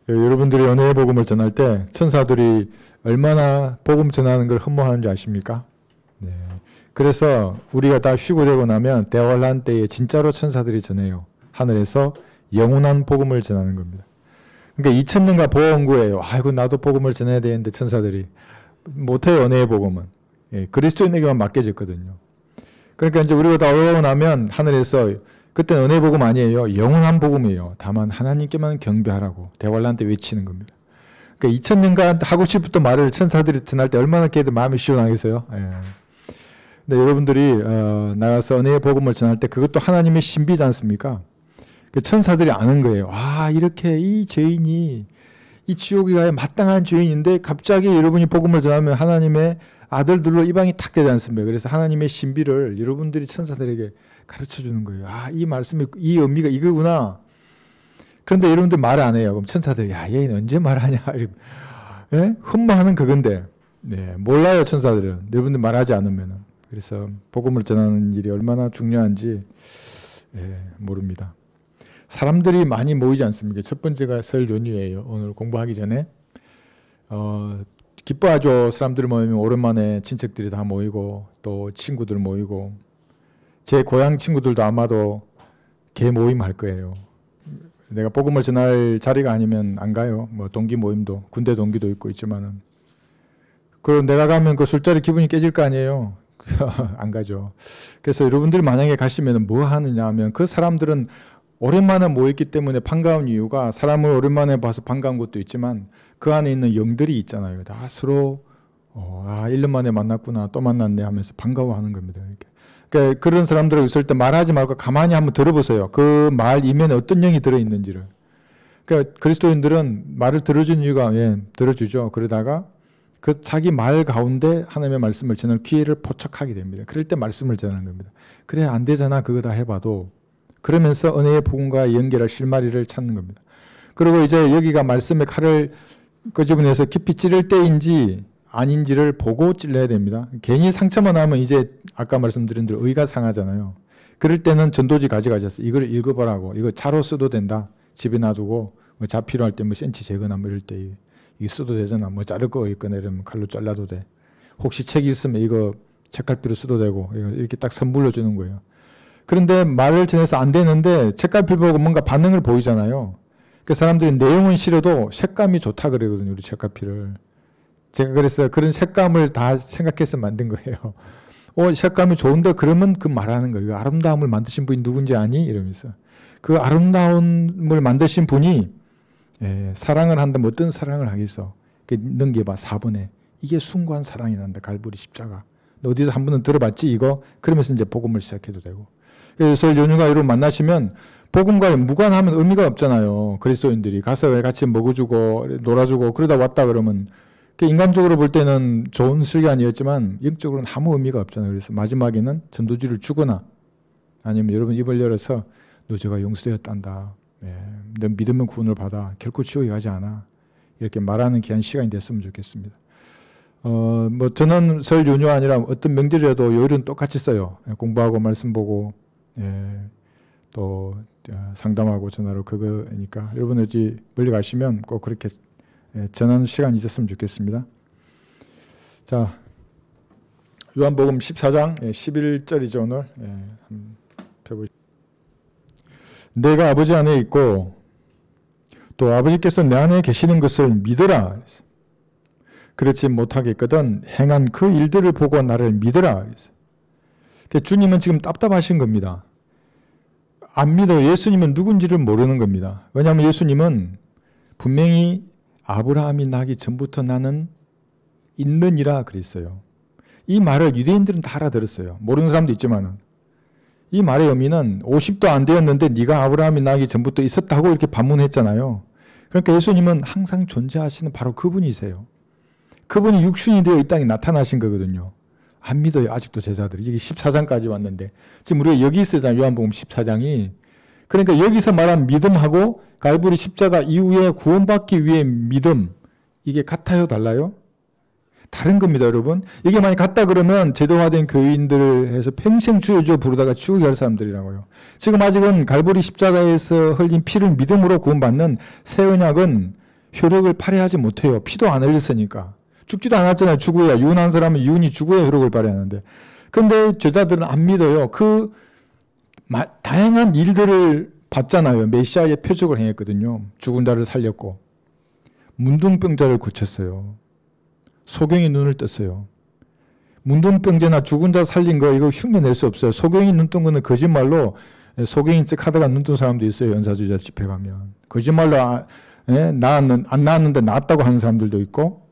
여러분들이 은혜의 복음을 전할 때 천사들이 얼마나 복음 전하는 걸 흠모하는 줄 아십니까? 네. 그래서 우리가 다 쉬고 되고 나면 대환란 때에 진짜로 천사들이 전해요. 하늘에서 영원한 복음을 전하는 겁니다. 그러니까 2000년가 보험구예요. 아이고 나도 복음을 전해야 되는데 천사들이 못해요. 은혜의 복음은. 예, 그리스도인에게만 맡겨졌거든요. 그러니까 이제 우리가 다 오고 나면 하늘에서 그때는 은혜 복음 아니에요. 영원한 복음이에요. 다만 하나님께만 경배하라고 대환란 때 외치는 겁니다. 그러니까 2000년간 하고 싶었던 말을 천사들이 전할 때 얼마나 걔들 마음이 시원하겠어요. 예. 근데 여러분들이 나가서 은혜의 복음을 전할 때 그것도 하나님의 신비지 않습니까? 천사들이 아는 거예요. 아 이렇게 이 죄인이 이 지옥에 가야 마땅한 죄인인데 갑자기 여러분이 복음을 전하면 하나님의 아들들로 입양이 탁 되지 않습니까? 그래서 하나님의 신비를 여러분들이 천사들에게 가르쳐 주는 거예요. 아, 이 말씀이, 이 의미가 이거구나. 그런데 여러분들 말 안 해요. 그럼 천사들이, 야, 얘는 언제 말하냐. 예? 흠모하는 그건데. 네, 몰라요, 천사들은. 여러분들 말하지 않으면. 그래서 복음을 전하는 일이 얼마나 중요한지 모릅니다. 사람들이 많이 모이지 않습니까? 첫 번째가 설 연휴예요. 오늘 공부하기 전에. 기뻐하죠. 사람들이 모이면 오랜만에 친척들이 다 모이고 또 친구들 모이고 제 고향 친구들도 아마도 개 모임 할 거예요. 내가 복음을 전할 자리가 아니면 안 가요. 뭐 동기 모임도 군대 동기도 있고 있지만은 그럼 내가 가면 그 술자리 기분이 깨질 거 아니에요. 안 가죠. 그래서 여러분들이 만약에 가시면 뭐 하느냐 하면 그 사람들은 오랜만에 모였기 때문에 반가운 이유가 사람을 오랜만에 봐서 반가운 것도 있지만 그 안에 있는 영들이 있잖아요. 다 서로 1년 만에 만났구나 또 만났네 하면서 반가워하는 겁니다. 그러니까 그런 사람들하고 있을 때 말하지 말고 가만히 한번 들어보세요. 그 말 이면에 어떤 영이 들어있는지를. 그러니까 그리스도인들은 말을 들어준 이유가 들어주죠. 그러다가 그 자기 말 가운데 하나님의 말씀을 전할 기회를 포착하게 됩니다. 그럴 때 말씀을 전하는 겁니다. 그래 안 되잖아 그거 다 해봐도. 그러면서 은혜의 복음과 연결할 실마리를 찾는 겁니다. 그리고 이제 여기가 말씀의 칼을 끄집어내서 깊이 찌를 때인지 아닌지를 보고 찔러야 됩니다. 괜히 상처만 하면 이제 아까 말씀드린 대로 의가 상하잖아요. 그럴 때는 전도지 가져가셨어요. 이걸 읽어보라고. 이거 차로 써도 된다. 집에 놔두고 뭐 자 필요할 때 뭐 센치 재거나 뭐 이럴 때 이거 써도 되잖아. 뭐 자를 거 있거나 이러면 칼로 잘라도 돼. 혹시 책 있으면 이거 책갈피로 써도 되고 이렇게 딱 선물로 주는 거예요. 그런데 말을 전해서 안 되는데 책갈피 보고 뭔가 반응을 보이잖아요. 그 사람들이 내용은 싫어도 색감이 좋다 그러거든요. 우리 책갈피를. 제가 그래서 그런 색감을 다 생각해서 만든 거예요. 색감이 좋은데 그러면 그 말하는 거예요. 아름다움을 만드신 분이 누군지 아니? 이러면서. 그 아름다움을 만드신 분이 사랑을 한다면 어떤 사랑을 하겠어? 넘겨봐 4번에. 이게 숭고한 사랑이 난다. 갈보리 십자가. 너 어디서 한 번은 들어봤지 이거? 그러면서 이제 복음을 시작해도 되고. 그래서 연휴가 여러분 만나시면 복음과 무관하면 의미가 없잖아요. 그리스도인들이 가서 같이 먹어주고 놀아주고 그러다 왔다 그러면 인간적으로 볼 때는 좋은 설교아니었지만 영적으로는 아무 의미가 없잖아요. 그래서 마지막에는 전도지를 주거나 아니면 여러분 입을 열어서 너 저가 용서되었단다. 너 믿으면 구원을 받아. 결코 지옥에 가지 않아. 이렇게 말하는 귀한 시간이 됐으면 좋겠습니다. 뭐 저는 설 연휴 아니라 어떤 명절이라도 요일은 똑같이 써요. 공부하고 말씀 보고 또 상담하고 전화로 그거니까 여러분 어디 멀리 가시면 꼭 그렇게 전하는 시간이 있었으면 좋겠습니다. 자, 요한복음 14장 11절이죠 오늘. 내가 아버지 안에 있고 또 아버지께서 내 안에 계시는 것을 믿으라. 그렇지 못하겠거든 행한 그 일들을 보고 나를 믿으라. 주님은 지금 답답하신 겁니다. 안 믿어. 예수님은 누군지를 모르는 겁니다. 왜냐하면 예수님은 분명히 아브라함이 나기 전부터 나는 있느니라 그랬어요. 이 말을 유대인들은 다 알아들었어요. 모르는 사람도 있지만은. 이 말의 의미는 50도 안 되었는데 네가 아브라함이 나기 전부터 있었다고 이렇게 반문했잖아요. 그러니까 예수님은 항상 존재하시는 바로 그분이세요. 그분이 육신이 되어 이 땅에 나타나신 거거든요. 안 믿어요. 아직도 제자들이. 여기 14장까지 왔는데 지금 우리가 여기 있어요. 요한복음 14장이. 그러니까 여기서 말한 믿음하고 갈보리 십자가 이후에 구원받기 위해 믿음 이게 같아요? 달라요? 다른 겁니다. 여러분. 이게 만약 같다 그러면 제도화된 교인들을 해서 평생 주여 부르다가 지옥에 갈 사람들이라고요. 지금 아직은 갈보리 십자가에서 흘린 피를 믿음으로 구원받는 새 언약은 효력을 발휘하지 못해요. 피도 안 흘렸으니까. 죽지도 않았잖아요. 죽어야. 유언한 사람은 유언이 죽어야 효력을 발휘하는데. 그런데 제자들은 안 믿어요. 그 다양한 일들을 봤잖아요. 메시아의 표적을 행했거든요. 죽은 자를 살렸고 문둥병자를 고쳤어요. 소경이 눈을 떴어요. 문둥병자나 죽은 자 살린 거 이거 흉내 낼 수 없어요. 소경이 눈 뜬 거는 거짓말로 소경인 척 하다가 눈 뜬 사람도 있어요. 연사주의자 집회 가면. 거짓말로 안 나았는데 나았다고 하는 사람들도 있고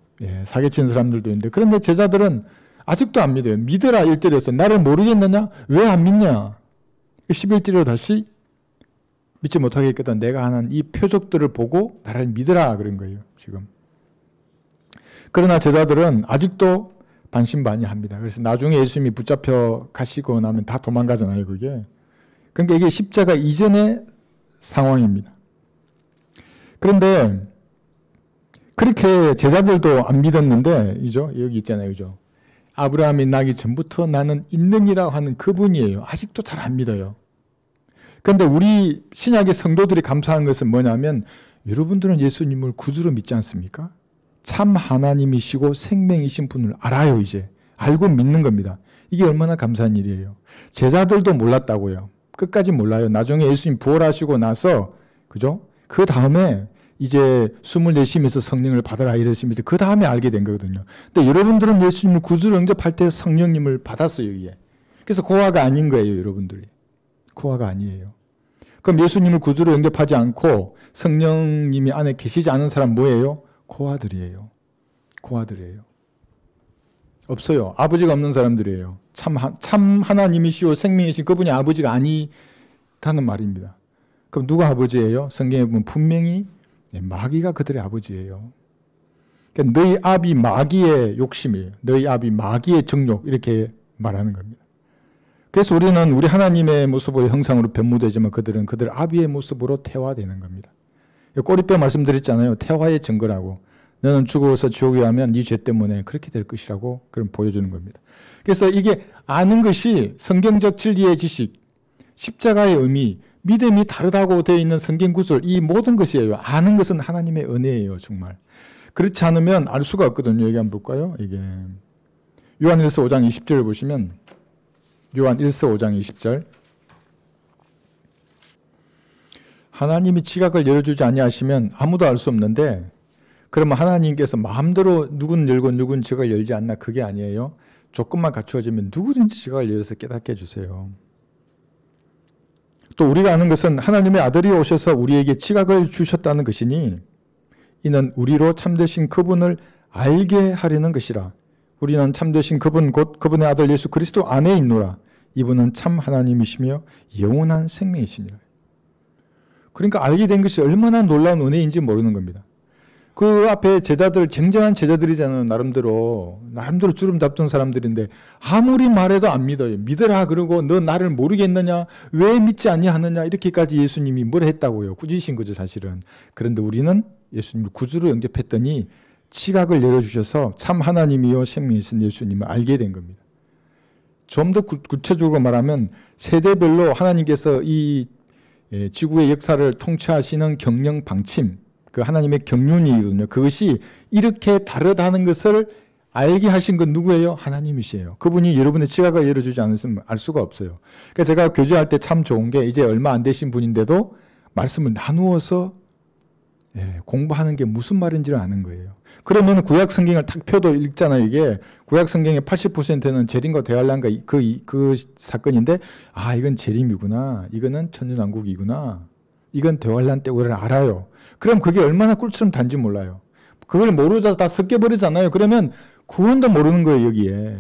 사기치는 사람들도 있는데 그런데 제자들은 아직도 안 믿어요. 믿으라 1절에서 나를 모르겠느냐? 왜 안 믿냐? 11절로 다시 믿지 못하겠다. 내가 하는 이 표적들을 보고 나를 믿으라 그런 거예요. 지금. 그러나 제자들은 아직도 반신반의합니다. 그래서 나중에 예수님이 붙잡혀 가시고 나면 다 도망가잖아요. 그게. 그러니까 이게 십자가 이전의 상황입니다. 그런데 그렇게 제자들도 안 믿었는데 여기 있잖아요. 그죠? 아브라함이 나기 전부터 나는 있느니라고 하는 그분이에요. 아직도 잘 안 믿어요. 그런데 우리 신약의 성도들이 감사한 것은 뭐냐면 여러분들은 예수님을 구주로 믿지 않습니까? 참 하나님이시고 생명이신 분을 알아요. 이제 알고 믿는 겁니다. 이게 얼마나 감사한 일이에요. 제자들도 몰랐다고요. 끝까지 몰라요. 나중에 예수님 부활하시고 나서 그죠? 그 다음에 이제 24심에서 성령을 받아라 이러시면서 그 다음에 알게 된 거거든요. 근데 여러분들은 예수님을 구주로 영접할 때 성령님을 받았어요. 이게. 그래서 고아가 아닌 거예요. 여러분들이. 고아가 아니에요. 그럼 예수님을 구주로 영접하지 않고 성령님이 안에 계시지 않은 사람 뭐예요? 고아들이에요. 고아들이에요. 없어요. 아버지가 없는 사람들이에요. 참 하나님이시오 생명이신 그분이 아버지가 아니다는 말입니다. 그럼 누가 아버지예요? 성경에 보면 분명히 마귀가 그들의 아버지예요. 그러니까 너희 아비 마귀의 욕심이에요. 너희 아비 마귀의 정욕 이렇게 말하는 겁니다. 그래서 우리는 우리 하나님의 모습으로 형상으로 변모되지만 그들은 그들 아비의 모습으로 태화되는 겁니다. 꼬리뼈 말씀드렸잖아요. 태화의 증거라고. 너는 죽어서 지옥에 가면 네 죄 때문에 그렇게 될 것이라고 그럼 보여주는 겁니다. 그래서 이게 아는 것이 성경적 진리의 지식, 십자가의 의미, 믿음이 다르다고 되어 있는 성경 구절 이 모든 것이에요. 아는 것은 하나님의 은혜예요. 정말. 그렇지 않으면 알 수가 없거든요. 여기 한번 볼까요? 이게 요한일서 5장 20절을 보시면 요한일서 5장 20절 하나님이 지각을 열어주지 아니하시면 아무도 알 수 없는데 그러면 하나님께서 마음대로 누군 열고 누군 지각을 열지 않나 그게 아니에요. 조건만 갖추어지면 누구든지 지각을 열어서 깨닫게 해주세요. 또 우리가 아는 것은 하나님의 아들이 오셔서 우리에게 지각을 주셨다는 것이니 이는 우리로 참되신 그분을 알게 하려는 것이라. 우리는 참되신 그분 곧 그분의 아들 예수 그리스도 안에 있노라. 이분은 참 하나님이시며 영원한 생명이시니라. 그러니까 알게 된 것이 얼마나 놀라운 은혜인지 모르는 겁니다. 그 앞에 제자들 쟁쟁한 제자들이잖아요. 나름대로 주름 잡던 사람들인데 아무리 말해도 안 믿어요. 믿으라 그러고 너 나를 모르겠느냐 왜 믿지 아니하느냐 이렇게까지 예수님이 뭘 했다고요. 꾸짖으신 거죠 사실은. 그런데 우리는 예수님을 구주로 영접했더니 지각을 열어주셔서 참 하나님이요 생명이신 예수님을 알게 된 겁니다. 좀 더 구체적으로 말하면 세대별로 하나님께서 이 지구의 역사를 통치하시는 경영 방침 그 하나님의 경륜이거든요. 그것이 이렇게 다르다는 것을 알게 하신 건 누구예요? 하나님이시에요. 그분이 여러분의 지각을 열어주지 않으시면 알 수가 없어요. 그러니까 제가 교제할 때 참 좋은 게 이제 얼마 안 되신 분인데도 말씀을 나누어서 공부하는 게 무슨 말인지를 아는 거예요. 그러면 구약 성경을 탁 펴도 읽잖아요. 이게 구약 성경의 80%는 재림과 대환란과 그 사건인데 아 이건 재림이구나. 이거는 천년왕국이구나. 이건 대환란 때고를 알아요. 그럼 그게 얼마나 꿀처럼 단지 몰라요. 그걸 모르자 다 섞여버리잖아요. 그러면 구원도 모르는 거예요. 여기에.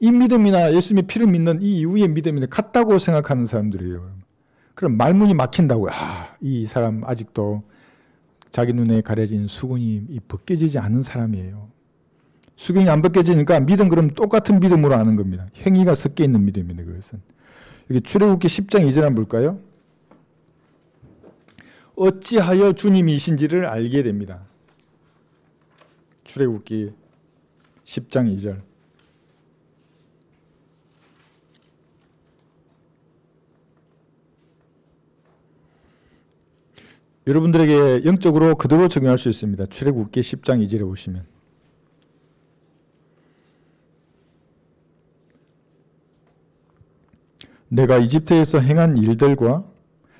이 믿음이나 예수님의 피를 믿는 이 이후의 믿음이 같다고 생각하는 사람들이에요. 그럼 말문이 막힌다고요. 이 사람 아직도 자기 눈에 가려진 수건이 벗겨지지 않은 사람이에요. 수건이 안 벗겨지니까 믿음 그럼 똑같은 믿음으로 아는 겁니다. 행위가 섞여 있는 믿음입니다. 그것은. 여기 출애굽기 10장 2절 한번 볼까요? 어찌하여 주님이신지를 알게 됩니다. 출애굽기 10장 2절. 여러분들에게 영적으로 그대로 적용할 수 있습니다. 출애굽기 10장 2절에 보시면 내가 이집트에서 행한 일들과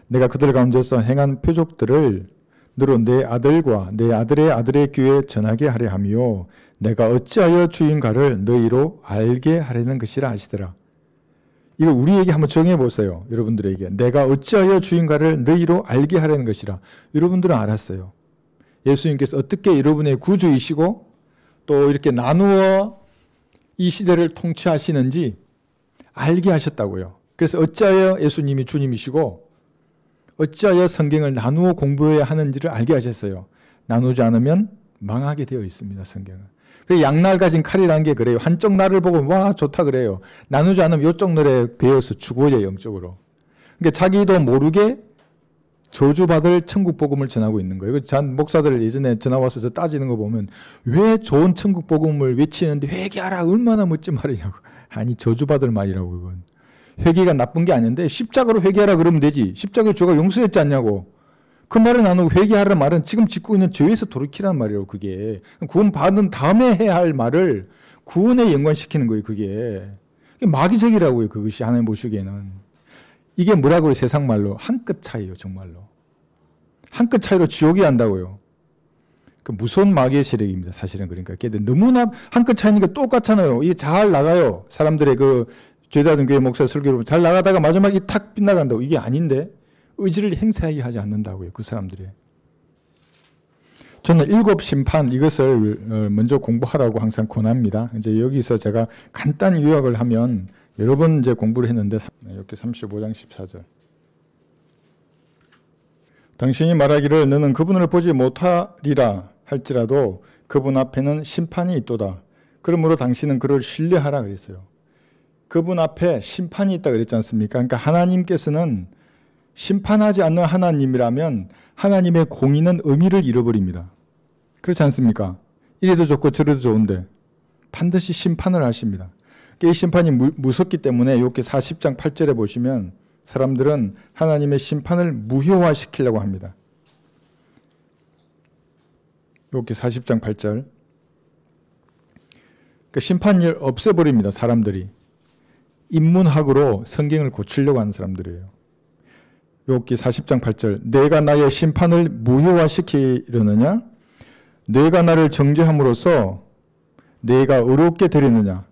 내가 그들 가운데서 행한 표적들을 너로 내 아들과 내 아들의 아들의 귀에 전하게 하려 하며 내가 어찌하여 주인가를 너희로 알게 하려는 것이라 하시더라. 이걸 우리에게 한번 정해 보세요. 여러분들에게. 내가 어찌하여 주인가를 너희로 알게 하려는 것이라. 여러분들은 알았어요. 예수님께서 어떻게 여러분의 구주이시고 또 이렇게 나누어 이 시대를 통치하시는지 알게 하셨다고요. 그래서 어찌하여 예수님이 주님이시고 어찌하여 성경을 나누어 공부해야 하는지를 알게 하셨어요. 나누지 않으면 망하게 되어 있습니다. 성경은. 그래서 양날 가진 칼이라는 게 그래요. 한쪽 날을 보고 와 좋다 그래요. 나누지 않으면 이쪽 날에 베어서 죽어요. 영적으로. 그러니까 자기도 모르게 저주받을 천국 복음을 전하고 있는 거예요. 전 목사들 예전에 전화 와서 저 따지는 거 보면 왜 좋은 천국 복음을 외치는데 회개하라 얼마나 멋진 말이냐고. 아니 저주받을 말이라고 그건. 회개가 나쁜 게 아닌데 십자가로 회개하라 그러면 되지. 십자가에 죄가 용서했지 않냐고. 그 말은 안 하고 회개하라는 말은 지금 짓고 있는 죄에서 돌이키라는 말이라고. 그게 구원 받은 다음에 해야 할 말을 구원에 연관시키는 거예요. 그게 마귀적이라고요. 그것이 하나님 보시기에는. 이게 뭐라고 해요? 세상 말로 한 끗 차이요. 정말로 한 끗 차이로 지옥이 한다고요. 그 무서운 마귀의 세력입니다. 사실은. 그러니까 너무나 한 끗 차이니까 똑같잖아요. 이게 잘 나가요. 사람들의 그 죄다든 교회 목사 설교로 잘 나가다가 마지막에 탁 빗나간다고. 이게 아닌데 의지를 행사하게 하지 않는다고요. 그 사람들이. 저는 7 심판 이것을 먼저 공부하라고 항상 권합니다. 이제 여기서 제가 간단히 요약을 하면 여러 번 이제 공부를 했는데 이렇게 35장 14절. 당신이 말하기를 너는 그분을 보지 못하리라 할지라도 그분 앞에는 심판이 있도다. 그러므로 당신은 그를 신뢰하라 그랬어요. 그분 앞에 심판이 있다 그랬지 않습니까? 그러니까 하나님께서는 심판하지 않는 하나님이라면 하나님의 공의는 의미를 잃어버립니다. 그렇지 않습니까? 이래도 좋고 저래도 좋은데 반드시 심판을 하십니다. 이 심판이 무섭기 때문에 이렇게 40장 8절에 보시면 사람들은 하나님의 심판을 무효화시키려고 합니다. 이렇게 40장 8절. 그러니까 심판을 없애버립니다. 사람들이. 인문학으로 성경을 고치려고 하는 사람들이에요. 욥기 40장 8절. 내가 나의 심판을 무효화시키려느냐? 내가 나를 정죄함으로써 내가 의롭게 되려느냐?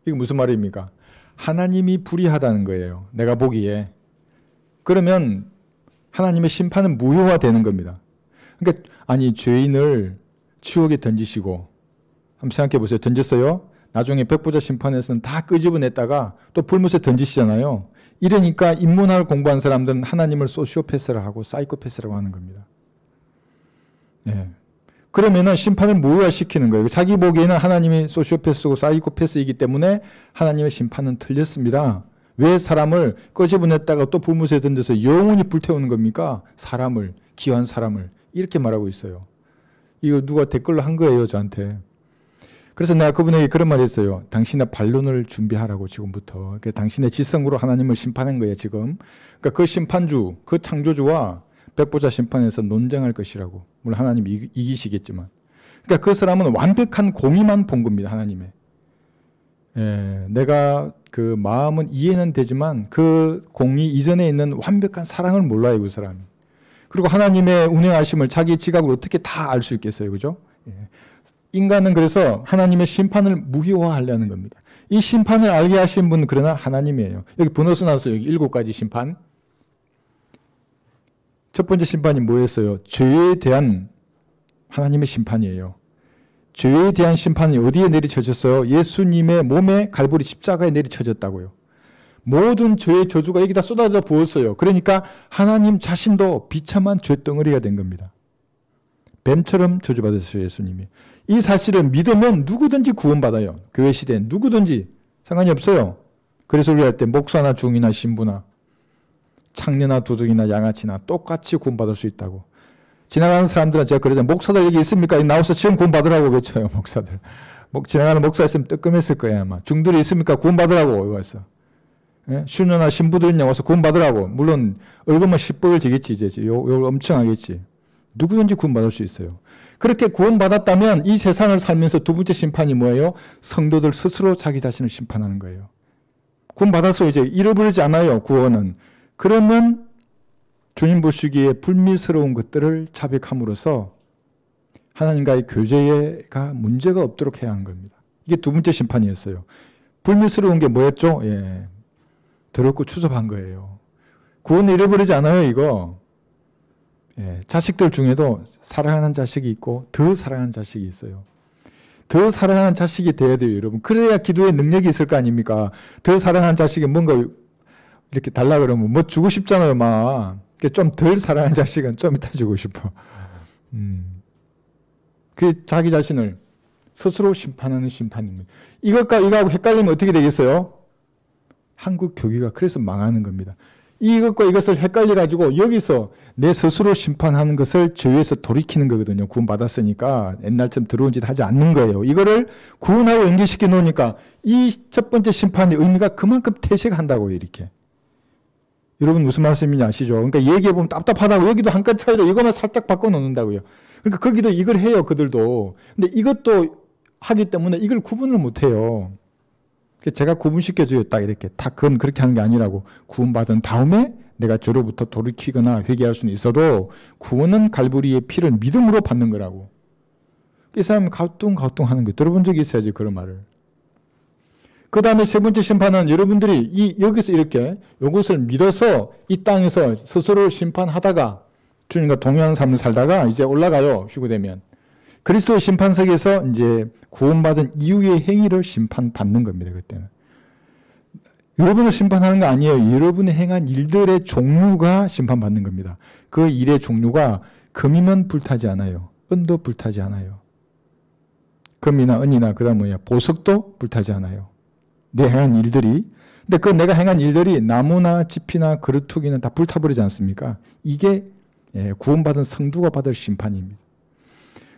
이게 무슨 말입니까? 하나님이 불의하다는 거예요. 내가 보기에. 그러면 하나님의 심판은 무효화되는 겁니다. 그러니까 아니 죄인을 지옥에 던지시고 한번 생각해 보세요. 던졌어요? 나중에 백부자 심판에서는 다 끄집어냈다가 또 불못에 던지시잖아요. 이러니까 인문학을 공부한 사람들은 하나님을 소시오패스라 하고 사이코패스라고 하는 겁니다. 예. 그러면은 심판을 무효화시키는 거예요. 자기 보기에는 하나님이 소시오패스고 사이코패스이기 때문에 하나님의 심판은 틀렸습니다. 왜 사람을 끄집어냈다가 또 불못에 던져서 영원히 불태우는 겁니까? 사람을, 귀한 사람을. 이렇게 말하고 있어요. 이거 누가 댓글로 한 거예요, 저한테. 그래서 내가 그분에게 그런 말을 했어요. 당신의 반론을 준비하라고 지금부터. 그러니까 당신의 지성으로 하나님을 심판한 거예요, 지금. 그러니까 그 심판주, 그 창조주와 백보자 심판에서 논쟁할 것이라고. 물론 하나님이 이기시겠지만. 그러니까 그 사람은 완벽한 공의만 본 겁니다, 하나님의. 예, 내가 그 마음은 이해는 되지만 그 공의 이전에 있는 완벽한 사랑을 몰라요, 그 사람이. 그리고 하나님의 운행하심을 자기 지각으로 어떻게 다 알 수 있겠어요, 그죠? 예. 인간은 그래서 하나님의 심판을 무효화하려는 겁니다. 이 심판을 알게 하신 분은 그러나 하나님이에요. 여기 번호 써놨어요. 여기 7가지 심판. 첫 번째 심판이 뭐였어요? 죄에 대한 하나님의 심판이에요. 죄에 대한 심판이 어디에 내리쳐졌어요? 예수님의 몸에 갈보리 십자가에 내리쳐졌다고요. 모든 죄의 저주가 여기다 쏟아져 부었어요. 그러니까 하나님 자신도 비참한 죄덩어리가 된 겁니다. 뱀처럼 저주받으셨어요, 예수님이. 이 사실을 믿으면 누구든지 구원받아요. 교회 시대에 누구든지 상관이 없어요. 그래서 우리 할 때 목사나 중이나 신부나 창녀나 두둑이나 양아치나 똑같이 구원받을 수 있다고. 지나가는 사람들은 제가 그러잖아요. 목사들 여기 있습니까? 나와서 지금 구원받으라고 외쳐요, 목사들. 지나가는 목사 있으면 뜨끔했을 거예요, 아마. 중들이 있습니까? 구원받으라고. 이거였어. 예? 수녀나 신부들이 와서 구원받으라고. 물론 얼굴만 10법을 지겠지 이제. 욕을 엄청 하겠지. 누구든지 구원받을 수 있어요. 그렇게 구원받았다면 이 세상을 살면서 두 번째 심판이 뭐예요? 성도들 스스로 자기 자신을 심판하는 거예요. 구원받아서 이제 잃어버리지 않아요. 구원은. 그러면 주님 보시기에 불미스러운 것들을 자백함으로써 하나님과의 교제가 문제가 없도록 해야 하는 겁니다. 이게 두 번째 심판이었어요. 불미스러운 게 뭐였죠? 예. 더럽고 추접한 거예요. 구원을 잃어버리지 않아요, 이거. 예. 자식들 중에도 사랑하는 자식이 있고 더 사랑하는 자식이 있어요. 더 사랑하는 자식이 돼야 돼요, 여러분. 그래야 기도에 능력이 있을 거 아닙니까? 더 사랑하는 자식이 뭔가 이렇게 달라 그러면 뭐 주고 싶잖아요, 막. 좀 덜 사랑하는 자식은 좀 이따 주고 싶어. 그 자기 자신을 스스로 심판하는 심판입니다. 이것과 이거하고 헷갈리면 어떻게 되겠어요? 한국 교회가 그래서 망하는 겁니다. 이것과 이것을 헷갈려가지고 여기서 내 스스로 심판하는 것을 죄에서 돌이키는 거거든요. 구원받았으니까 옛날처럼 더러운 짓 하지 않는 거예요. 이거를 구원하고 연결시켜 놓으니까 이 첫 번째 심판의 의미가 그만큼 퇴색한다고요. 이렇게. 여러분 무슨 말씀인지 아시죠? 그러니까 얘기해보면 답답하다고 여기도 한 끗 차이로 이것만 살짝 바꿔놓는다고요. 그러니까 거기도 이걸 해요. 그들도. 근데 이것도 하기 때문에 이걸 구분을 못해요. 제가 구분시켜줘요. 딱 이렇게. 다 그건 그렇게 하는 게 아니라고. 구원받은 다음에 내가 죄로부터 돌이키거나 회개할 수는 있어도 구원은 갈보리의 피를 믿음으로 받는 거라고. 이 사람은 가뚱가뚱 하는 거예요. 들어본 적이 있어야지 그런 말을. 그 다음에 세 번째 심판은 여러분들이 여기서 이렇게 이것을 믿어서 이 땅에서 스스로를 심판하다가 주님과 동행하는 삶을 살다가 이제 올라가요. 휴거되면. 그리스도의 심판석에서 이제 구원받은 이후의 행위를 심판받는 겁니다. 그때는. 여러분을 심판하는 거 아니에요. 여러분이 행한 일들의 종류가 심판받는 겁니다. 그 일의 종류가 금이면 불타지 않아요. 은도 불타지 않아요. 금이나 은이나 그다음 뭐냐 보석도 불타지 않아요. 내 행한 일들이. 근데 그 내가 행한 일들이 나무나 집이나 그릇투기는 다 불타버리지 않습니까? 이게 구원받은 성도가 받을 심판입니다.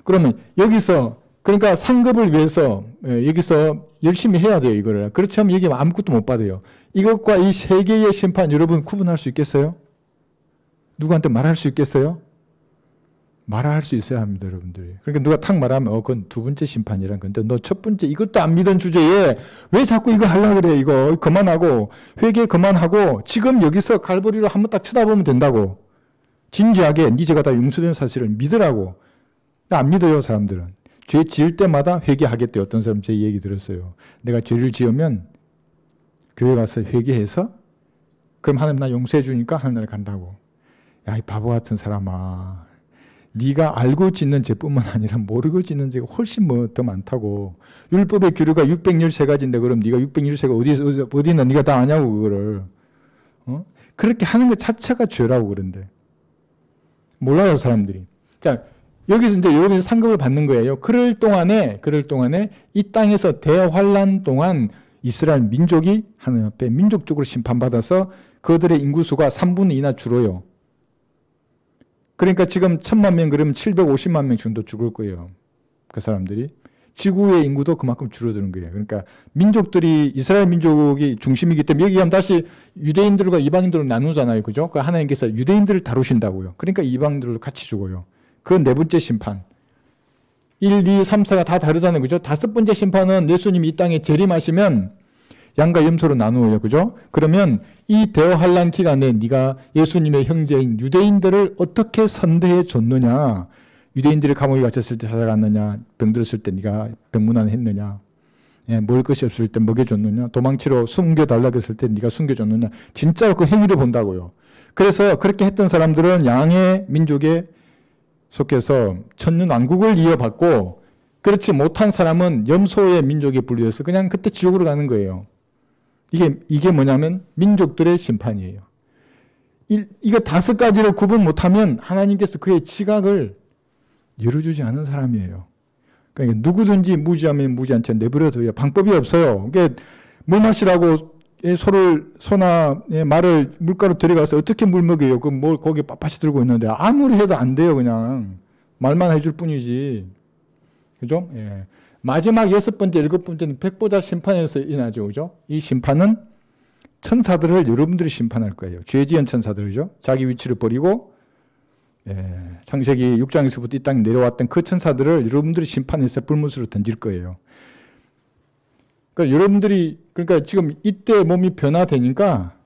그러면 여기서 그러니까 상급을 위해서 여기서 열심히 해야 돼요. 이거를. 그렇지 않으면 여기 아무것도 못 받아요. 이것과 이 세 개의 심판 여러분 구분할 수 있겠어요? 누구한테 말할 수 있겠어요? 말할 수 있어야 합니다, 여러분들이. 그러니까 누가 탁 말하면 그건 두 번째 심판이란 건데 너 첫 번째 이것도 안 믿은 주제에 왜 자꾸 이거 하려고 그래? 이거 그만하고 회개 그만하고 지금 여기서 갈보리로 한번 딱 쳐다보면 된다고. 진지하게 네 죄가 다 용서된 사실을 믿으라고. 안 믿어요, 사람들은. 죄 지을 때마다 회개하겠대요. 어떤 사람 제 얘기 들었어요. 내가 죄를 지으면 교회 가서 회개해서 그럼 하나님 나 용서해 주니까 하늘나라 간다고. 야, 이 바보 같은 사람아. 네가 알고 짓는 죄뿐만 아니라 모르고 짓는 죄가 훨씬 더 많다고. 율법의 규례가 613가지인데 그럼 네가 613가 어디 있나 네가 다 아냐고 그거를. 그렇게 하는 것 자체가 죄라고 그런데. 몰라요, 사람들이. 자, 여기서 이제 여러분이 상급을 받는 거예요. 그럴 동안에 이 땅에서 대환란 동안 이스라엘 민족이 하나님 앞에 민족적으로 심판받아서 그들의 인구수가 3분의 2나 줄어요. 그러니까 지금 1000만 명 그러면 750만 명 정도 죽을 거예요. 그 사람들이. 지구의 인구도 그만큼 줄어드는 거예요. 그러니까 민족들이 이스라엘 민족이 중심이기 때문에 여기 하면 다시 유대인들과 이방인들을 나누잖아요. 그죠? 그 하나님께서 유대인들을 다루신다고요. 그러니까 이방인들도 같이 죽어요. 그건 네 번째 심판. 1, 2, 3, 4가 다 다르잖아요. 그죠? 다섯 번째 심판은 예수님이 이 땅에 재림하시면 양과 염소로 나누어요. 그죠? 그러면 이 대환란 기간에 네가 예수님의 형제인 유대인들을 어떻게 선대해 줬느냐. 유대인들이 감옥에 갇혔을 때 찾아갔느냐. 병들었을 때 네가 병문안 했느냐. 먹을 것이 없을 때 먹여줬느냐. 도망치러 숨겨달라고 했을 때 네가 숨겨줬느냐. 진짜로 그 행위를 본다고요. 그래서 그렇게 했던 사람들은 양의 민족에 속해서 천년왕국을 이어받고 그렇지 못한 사람은 염소의 민족에 분류해서 그냥 그때 지옥으로 가는 거예요. 이게 뭐냐면 민족들의 심판이에요. 이거 다섯 가지를 구분 못하면 하나님께서 그의 지각을 열어주지 않은 사람이에요. 그러니까 누구든지 무지하면 무지한 채 내버려둬요. 방법이 없어요. 그러니까 물 마시라고 소나 말을 물가로 들여가서 어떻게 물 먹여요? 그 뭘 거기 빳빳이 들고 있는데 아무리 해도 안 돼요. 그냥 말만 해줄 뿐이지. 그죠? 예. 마지막 6번째, 7번째는 백보자 심판에서 일어나죠. 그죠? 이 심판은 천사들을 여러분들이 심판할 거예요. 죄 지은 천사들이죠. 자기 위치를 버리고 창세기 6장에서부터 이 땅에 내려왔던 그 천사들을 여러분들이 심판해서 불못으로 던질 거예요. 그러니까 여러분들이 지금 이때 몸이 변화되니까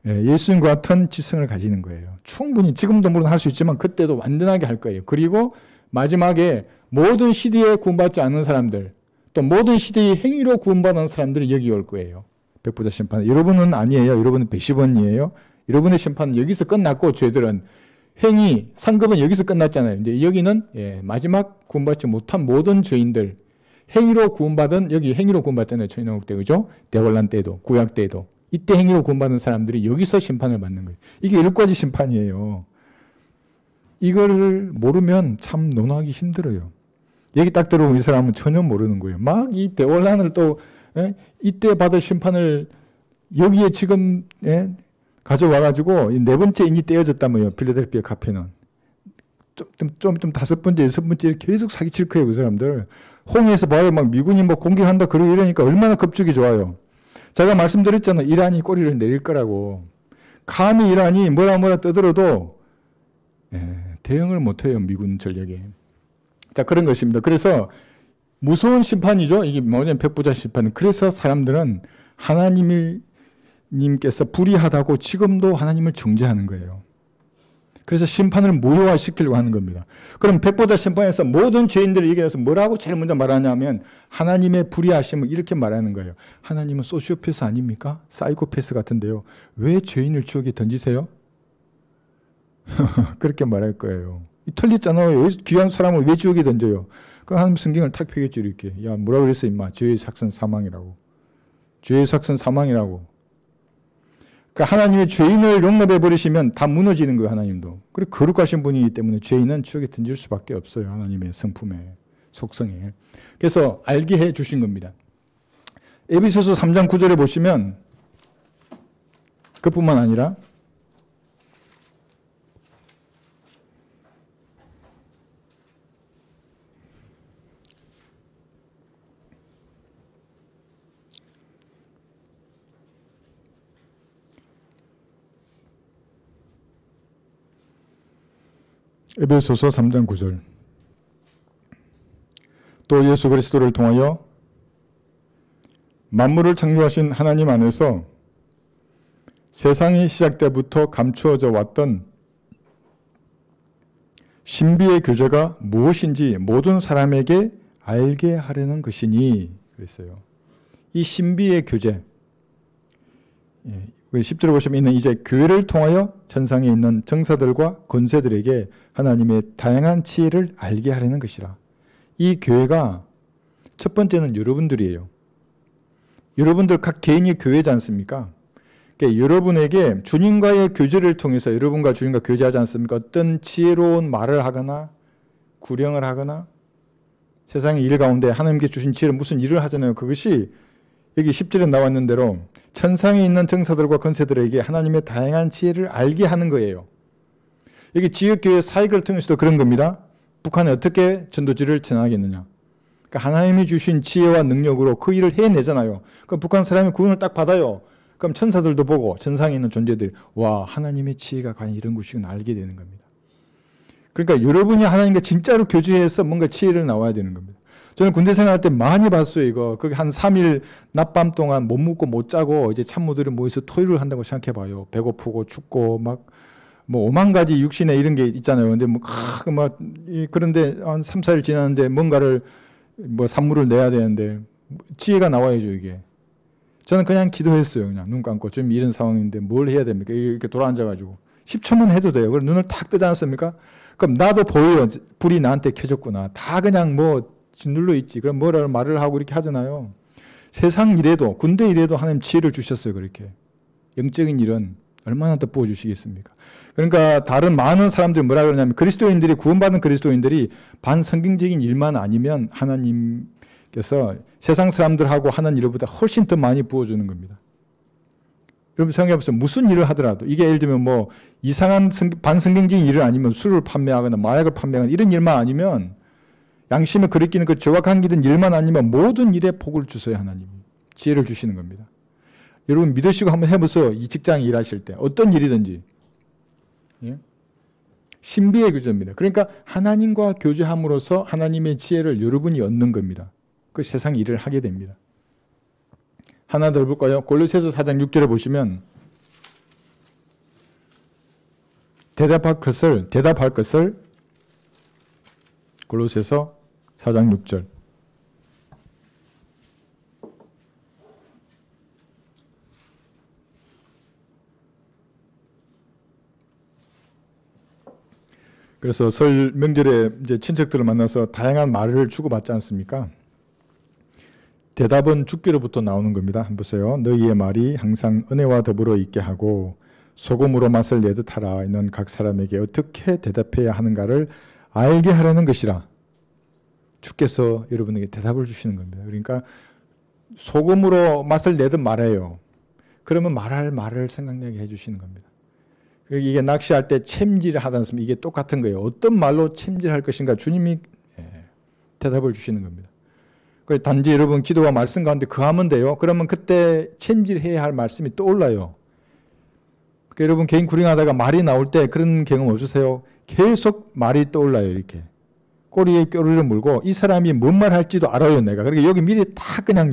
예수님과 같은 지성을 가지는 거예요. 충분히 지금도 물론 할 수 있지만 그때도 완전하게 할 거예요. 그리고 마지막에 모든 시대에 구원받지 않는 사람들, 또 모든 시대의 행위로 구원받는 사람들이 여기 올 거예요. 백보자 심판. 여러분은 아니에요. 여러분은 110원이에요. 여러분의 심판은 여기서 끝났고, 죄들은 행위, 상급은 여기서 끝났잖아요. 이제 여기는 마지막 구원받지 못한 모든 죄인들, 행위로 구원받은, 여기 행위로 구원받잖아요. 천인왕국 때, 그죠? 대환란 때도, 구약 때도. 이때 행위로 구원받은 사람들이 여기서 심판을 받는 거예요. 이게 7가지 심판이에요. 이거를 모르면 참 논하기 힘들어요. 여기 딱 들어오면 이 사람은 전혀 모르는 거예요. 막 이 대환란을 또 이때 받을 심판을 여기에 지금 가져와가지고 네 번째 인이 떼어졌다며요. 필라델피아 카페는. 좀 5번째, 6번째 계속 사기칠 거예요. 그 사람들. 홍해에서 봐요. 막 미군이 뭐 공격한다 그러고 이러니까 얼마나 급죽이 좋아요. 제가 말씀드렸잖아요. 이란이 꼬리를 내릴 거라고. 감히 이란이 뭐라 떠들어도 대응을 못해요. 미군 전력에. 자, 그런 것입니다. 그래서 무서운 심판이죠. 이게 뭐냐면 백보자 심판은. 그래서 사람들은 하나님께서 불의하다고 지금도 하나님을 정죄하는 거예요. 그래서 심판을 무효화시키려고 하는 겁니다. 그럼 백보자 심판에서 모든 죄인들을 얘기해서 뭐라고 제일 먼저 말하냐면 하나님의 불의하심을 이렇게 말하는 거예요. 하나님은 소시오패스 아닙니까? 사이코패스 같은데요. 왜 죄인을 지옥에 던지세요? 그렇게 말할 거예요. 틀렸잖아요. 왜 귀한 사람을 왜 지옥에 던져요? 그럼 하나님 성경을 탁 펴겠죠. 이렇게. 야, 뭐라 그랬어 임마. 죄의 삭선 사망이라고. 죄의 삭선 사망이라고. 그러니까 하나님의 죄인을 용납해 버리시면 다 무너지는 거예요. 하나님도. 그리고 거룩하신 분이기 때문에 죄인은 지옥에 던질 수밖에 없어요. 하나님의 성품에, 속성에. 그래서 알게 해 주신 겁니다. 에베소서 3장 9절에 보시면 그뿐만 아니라 에베소서 3장 9절. 또 예수 그리스도를 통하여 만물을 창조하신 하나님 안에서 세상이 시작 때부터 감추어져 왔던 신비의 교제가 무엇인지 모든 사람에게 알게 하려는 것이니 그랬어요. 이 신비의 교제. 10절에 보시면 있는 이제 교회를 통하여 천상에 있는 정사들과 권세들에게 하나님의 다양한 지혜를 알게 하려는 것이라. 이 교회가 첫 번째는 여러분들이에요. 여러분들 각 개인이 교회지 않습니까? 그러니까 여러분에게 주님과의 교제를 통해서 여러분과 주님과 교제하지 않습니까? 어떤 지혜로운 말을 하거나 구령을 하거나 세상의 일 가운데 하나님께 주신 지혜로 무슨 일을 하잖아요. 그것이 여기 10절에 나와 있는 대로 천상에 있는 정사들과 권세들에게 하나님의 다양한 지혜를 알게 하는 거예요. 여기 지역교회 사역을 통해서도 그런 겁니다. 북한에 어떻게 전도지를 전하겠느냐. 그러니까 하나님이 주신 지혜와 능력으로 그 일을 해내잖아요. 그럼 북한 사람이 구원을 딱 받아요. 그럼 천사들도 보고 천상에 있는 존재들이 와 하나님의 지혜가 과연 이런 것이구나 알게 되는 겁니다. 그러니까 여러분이 하나님과 진짜로 교제해서 뭔가 지혜를 나와야 되는 겁니다. 저는 군대 생활할 때 많이 봤어요, 이거. 거기 한 3일 낮밤 동안 못 먹고 못 자고 이제 참모들이 모여서 토요일을 한다고 생각해 봐요. 배고프고 춥고 막 뭐 5만 가지 육신에 이런 게 있잖아요. 근데 그런데 한 3, 4일 지났는데 뭔가를 뭐 산물을 내야 되는데 지혜가 나와야죠, 이게. 저는 그냥 기도했어요. 그냥 눈 감고 지금 이런 상황인데 뭘 해야 됩니까? 이렇게 돌아앉아 가지고 10초만 해도 돼요. 그럼 눈을 탁 뜨지 않습니까? 그럼 나도 보여요. 불이 나한테 켜졌구나. 다 그냥 뭐 짓눌러 있지. 그럼 뭐라고 말을 하고 이렇게 하잖아요. 세상 일에도 군대 일에도 하나님 지혜를 주셨어요. 그렇게. 영적인 일은 얼마나 더 부어주시겠습니까? 그러니까 다른 많은 사람들이 뭐라 그러냐면 그리스도인들이 구원받은 그리스도인들이 반성경적인 일만 아니면 하나님께서 세상 사람들하고 하는 일보다 훨씬 더 많이 부어주는 겁니다. 여러분 생각해보세요. 무슨 일을 하더라도 이게 예를 들면 뭐 이상한 반성경적인 일을 아니면 술을 판매하거나 마약을 판매하거나 이런 일만 아니면 양심에 거리끼는 그 죄와 관계된 일만 아니면 모든 일에 복을 주셔야 하나님이 지혜를 주시는 겁니다. 여러분 믿으시고 한번 해보세요. 이 직장에 일하실 때 어떤 일이든지. 예? 신비의 교제입니다. 그러니까 하나님과 교제함으로써 하나님의 지혜를 여러분이 얻는 겁니다. 그 세상 일을 하게 됩니다. 하나 더 볼까요? 골로새서 4장 6절에 보시면 대답할 것을 골로새서 4장 6절. 그래서 설 명절에 이제 친척들을 만나서 다양한 말을 주고받지 않습니까? 대답은 주께로부터 나오는 겁니다. 한번 보세요. 너희의 말이 항상 은혜와 더불어 있게 하고 소금으로 맛을 내듯 하라. 이는 각 사람에게 어떻게 대답해야 하는가를 알게 하려는 것이라. 주께서 여러분에게 대답을 주시는 겁니다. 그러니까 소금으로 맛을 내듯 말해요. 그러면 말할 말을 생각나게 해주시는 겁니다. 그리고 이게 낚시할 때 챔질을 하지 않습니까? 이게 똑같은 거예요. 어떤 말로 챔질할 것인가 주님이 대답을 주시는 겁니다. 단지 여러분 기도와 말씀 가운데 거하면 돼요. 그러면 그때 챔질해야 할 말씀이 떠올라요. 그러니까 여러분 개인 구ring하다가 말이 나올 때 그런 경험 없으세요? 계속 말이 떠올라요. 이렇게 꼬리에 꼬리를 물고 이 사람이 뭔 말 할지도 알아요. 내가. 그러니까 여기 미리 다 그냥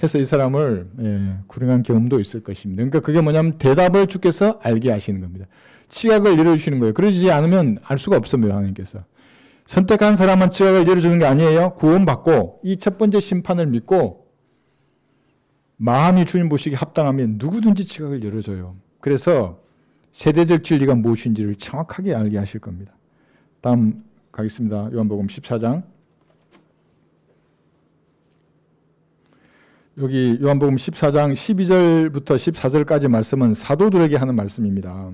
해서 이 사람을 구ring한 경험도 있을 것입니다. 그러니까 그게 뭐냐면 대답을 주께서 알게 하시는 겁니다. 지각을 열어주시는 거예요. 그러지 않으면 알 수가 없습니다. 하나님께서. 선택한 사람은 지각을 열어주는 게 아니에요. 구원받고 이 첫 번째 심판을 믿고 마음이 주님 보시기에 합당하면 누구든지 지각을 열어줘요. 그래서 세대적 진리가 무엇인지를 정확하게 알게 하실 겁니다. 다음 가겠습니다. 요한복음 14장. 여기 요한복음 14장 12절부터 14절까지 말씀은 사도들에게 하는 말씀입니다.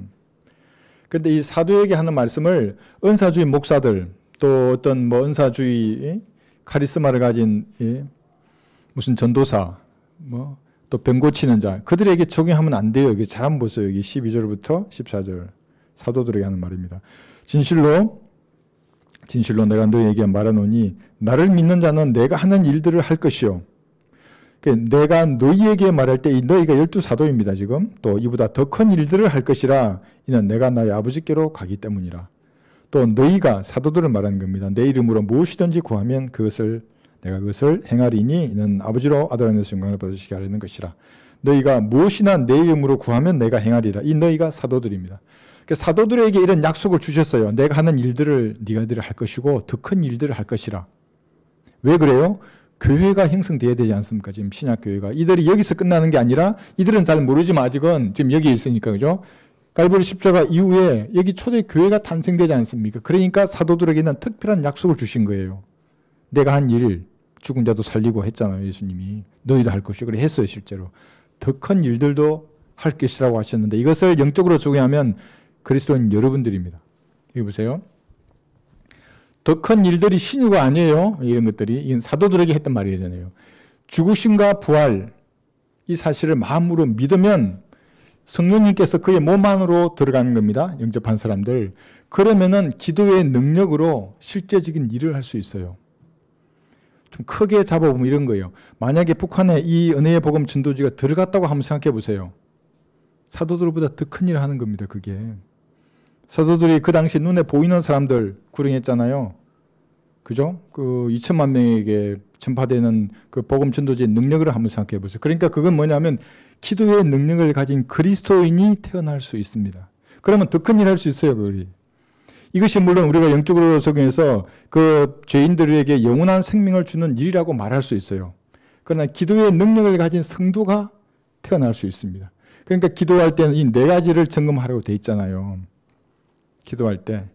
그런데 이 사도에게 하는 말씀을 은사주의 목사들 또 어떤 은사주의 카리스마를 가진 무슨 전도사 또 병 고치는 자 그들에게 적용하면 안 돼요. 여기 잘 한번 보세요. 여기 12절부터 14절 사도들에게 하는 말입니다. 진실로 내가 너희에게 말하노니 나를 믿는 자는 내가 하는 일들을 할 것이요. 내가 너희에게 말할 때 이 너희가 12사도입니다. 지금 또 이보다 더 큰 일들을 할 것이라 이는 내가 나의 아버지께로 가기 때문이라. 또 너희가 사도들을 말하는 겁니다. 내 이름으로 무엇이든지 구하면 내가 그것을 행하리니 이는 아버지로 아들 안에서 영광을 받으시게 하려는 것이라. 너희가 무엇이나 내 이름으로 구하면 내가 행하리라. 이 너희가 사도들입니다. 사도들에게 이런 약속을 주셨어요. 내가 하는 일들을 네가들 할 것이고 더 큰 일들을 할 것이라. 왜 그래요? 교회가 형성돼야 되지 않습니까? 지금 신약교회가. 이들이 여기서 끝나는 게 아니라 이들은 잘 모르지만 아직은 지금 여기에 있으니까 그죠? 갈보리 십자가 이후에 여기 초대교회가 탄생되지 않습니까? 그러니까 사도들에게는 특별한 약속을 주신 거예요. 내가 한 일, 죽은 자도 살리고 했잖아요. 예수님이. 너희도 할 것이고. 그래 했어요. 실제로. 더 큰 일들도 할 것이라고 하셨는데 이것을 영적으로 적용하면 그리스도인 여러분들입니다. 여기 보세요. 더 큰 일들이 신유가 아니에요. 이런 것들이. 이건 사도들에게 했던 말이잖아요. 죽으심과 부활 이 사실을 마음으로 믿으면 성령님께서 그의 몸 안으로 들어가는 겁니다. 영접한 사람들. 그러면은 기도의 능력으로 실제적인 일을 할 수 있어요. 좀 크게 잡아보면 이런 거예요. 만약에 북한에 이 은혜의 복음 전도지가 들어갔다고 한번 생각해 보세요. 사도들보다 더 큰 일을 하는 겁니다. 그게. 사도들이 그 당시 눈에 보이는 사람들 구령했잖아요. 그죠? 그 2천만 명에게 전파되는 그 복음 전도지의 능력을 한번 생각해 보세요. 그러니까 그건 뭐냐면 기도의 능력을 가진 그리스도인이 태어날 수 있습니다. 그러면 더 큰 일 할 수 있어요. 그리. 이것이 물론 우리가 영적으로 적용해서 그 죄인들에게 영원한 생명을 주는 일이라고 말할 수 있어요. 그러나 기도의 능력을 가진 성도가 태어날 수 있습니다. 그러니까 기도할 때는 이 네 가지를 점검하라고 돼 있잖아요. 기도할 때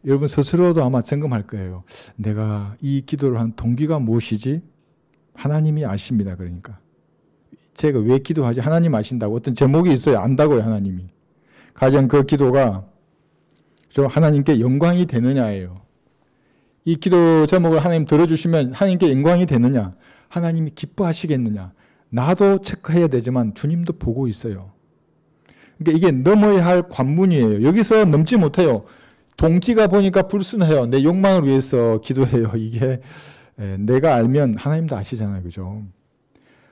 여러분 스스로도 아마 점검할 거예요. 내가 이 기도를 한 동기가 무엇이지? 하나님이 아십니다. 그러니까 제가 왜 기도하지? 하나님 아신다고. 어떤 제목이 있어요. 안다고요. 하나님이. 가장 그 기도가 저 하나님께 영광이 되느냐예요. 이 기도 제목을 하나님 들어주시면 하나님께 영광이 되느냐? 하나님이 기뻐하시겠느냐? 나도 체크해야 되지만 주님도 보고 있어요. 그러니까 이게 넘어야 할 관문이에요. 여기서 넘지 못해요. 동기가 보니까 불순해요. 내 욕망을 위해서 기도해요. 이게 내가 알면 하나님도 아시잖아요. 그죠?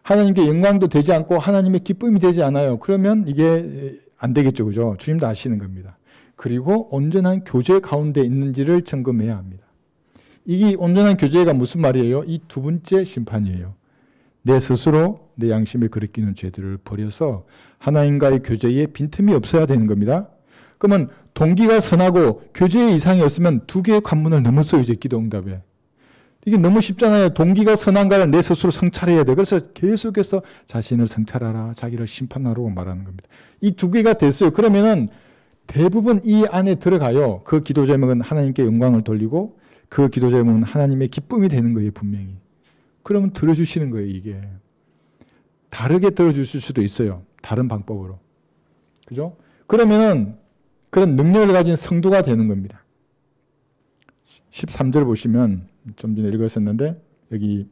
하나님께 영광도 되지 않고 하나님의 기쁨이 되지 않아요. 그러면 이게 안 되겠죠. 그죠? 주님도 아시는 겁니다. 그리고 온전한 교제 가운데 있는지를 점검해야 합니다. 이 온전한 교제가 무슨 말이에요? 이 두 번째 심판이에요. 내 스스로 내 양심에 거리끼는 죄들을 버려서 하나님과의 교제에 빈틈이 없어야 되는 겁니다. 그러면 동기가 선하고 교제에 이상이 없으면 두 개의 관문을 넘었어요. 이제 기도 응답에. 이게 너무 쉽잖아요. 동기가 선한가를 내 스스로 성찰해야 돼. 그래서 계속해서 자신을 성찰하라, 자기를 심판하라고 말하는 겁니다. 이 두 개가 됐어요. 그러면은 대부분 이 안에 들어가요. 그 기도 제목은 하나님께 영광을 돌리고 그 기도 제목은 하나님의 기쁨이 되는 거예요. 분명히. 그러면 들어주시는 거예요. 이게. 다르게 들어주실 수도 있어요. 다른 방법으로. 그죠? 그러면은 그런 능력을 가진 성도가 되는 겁니다. 13절 보시면 좀 전에 읽었었는데 여기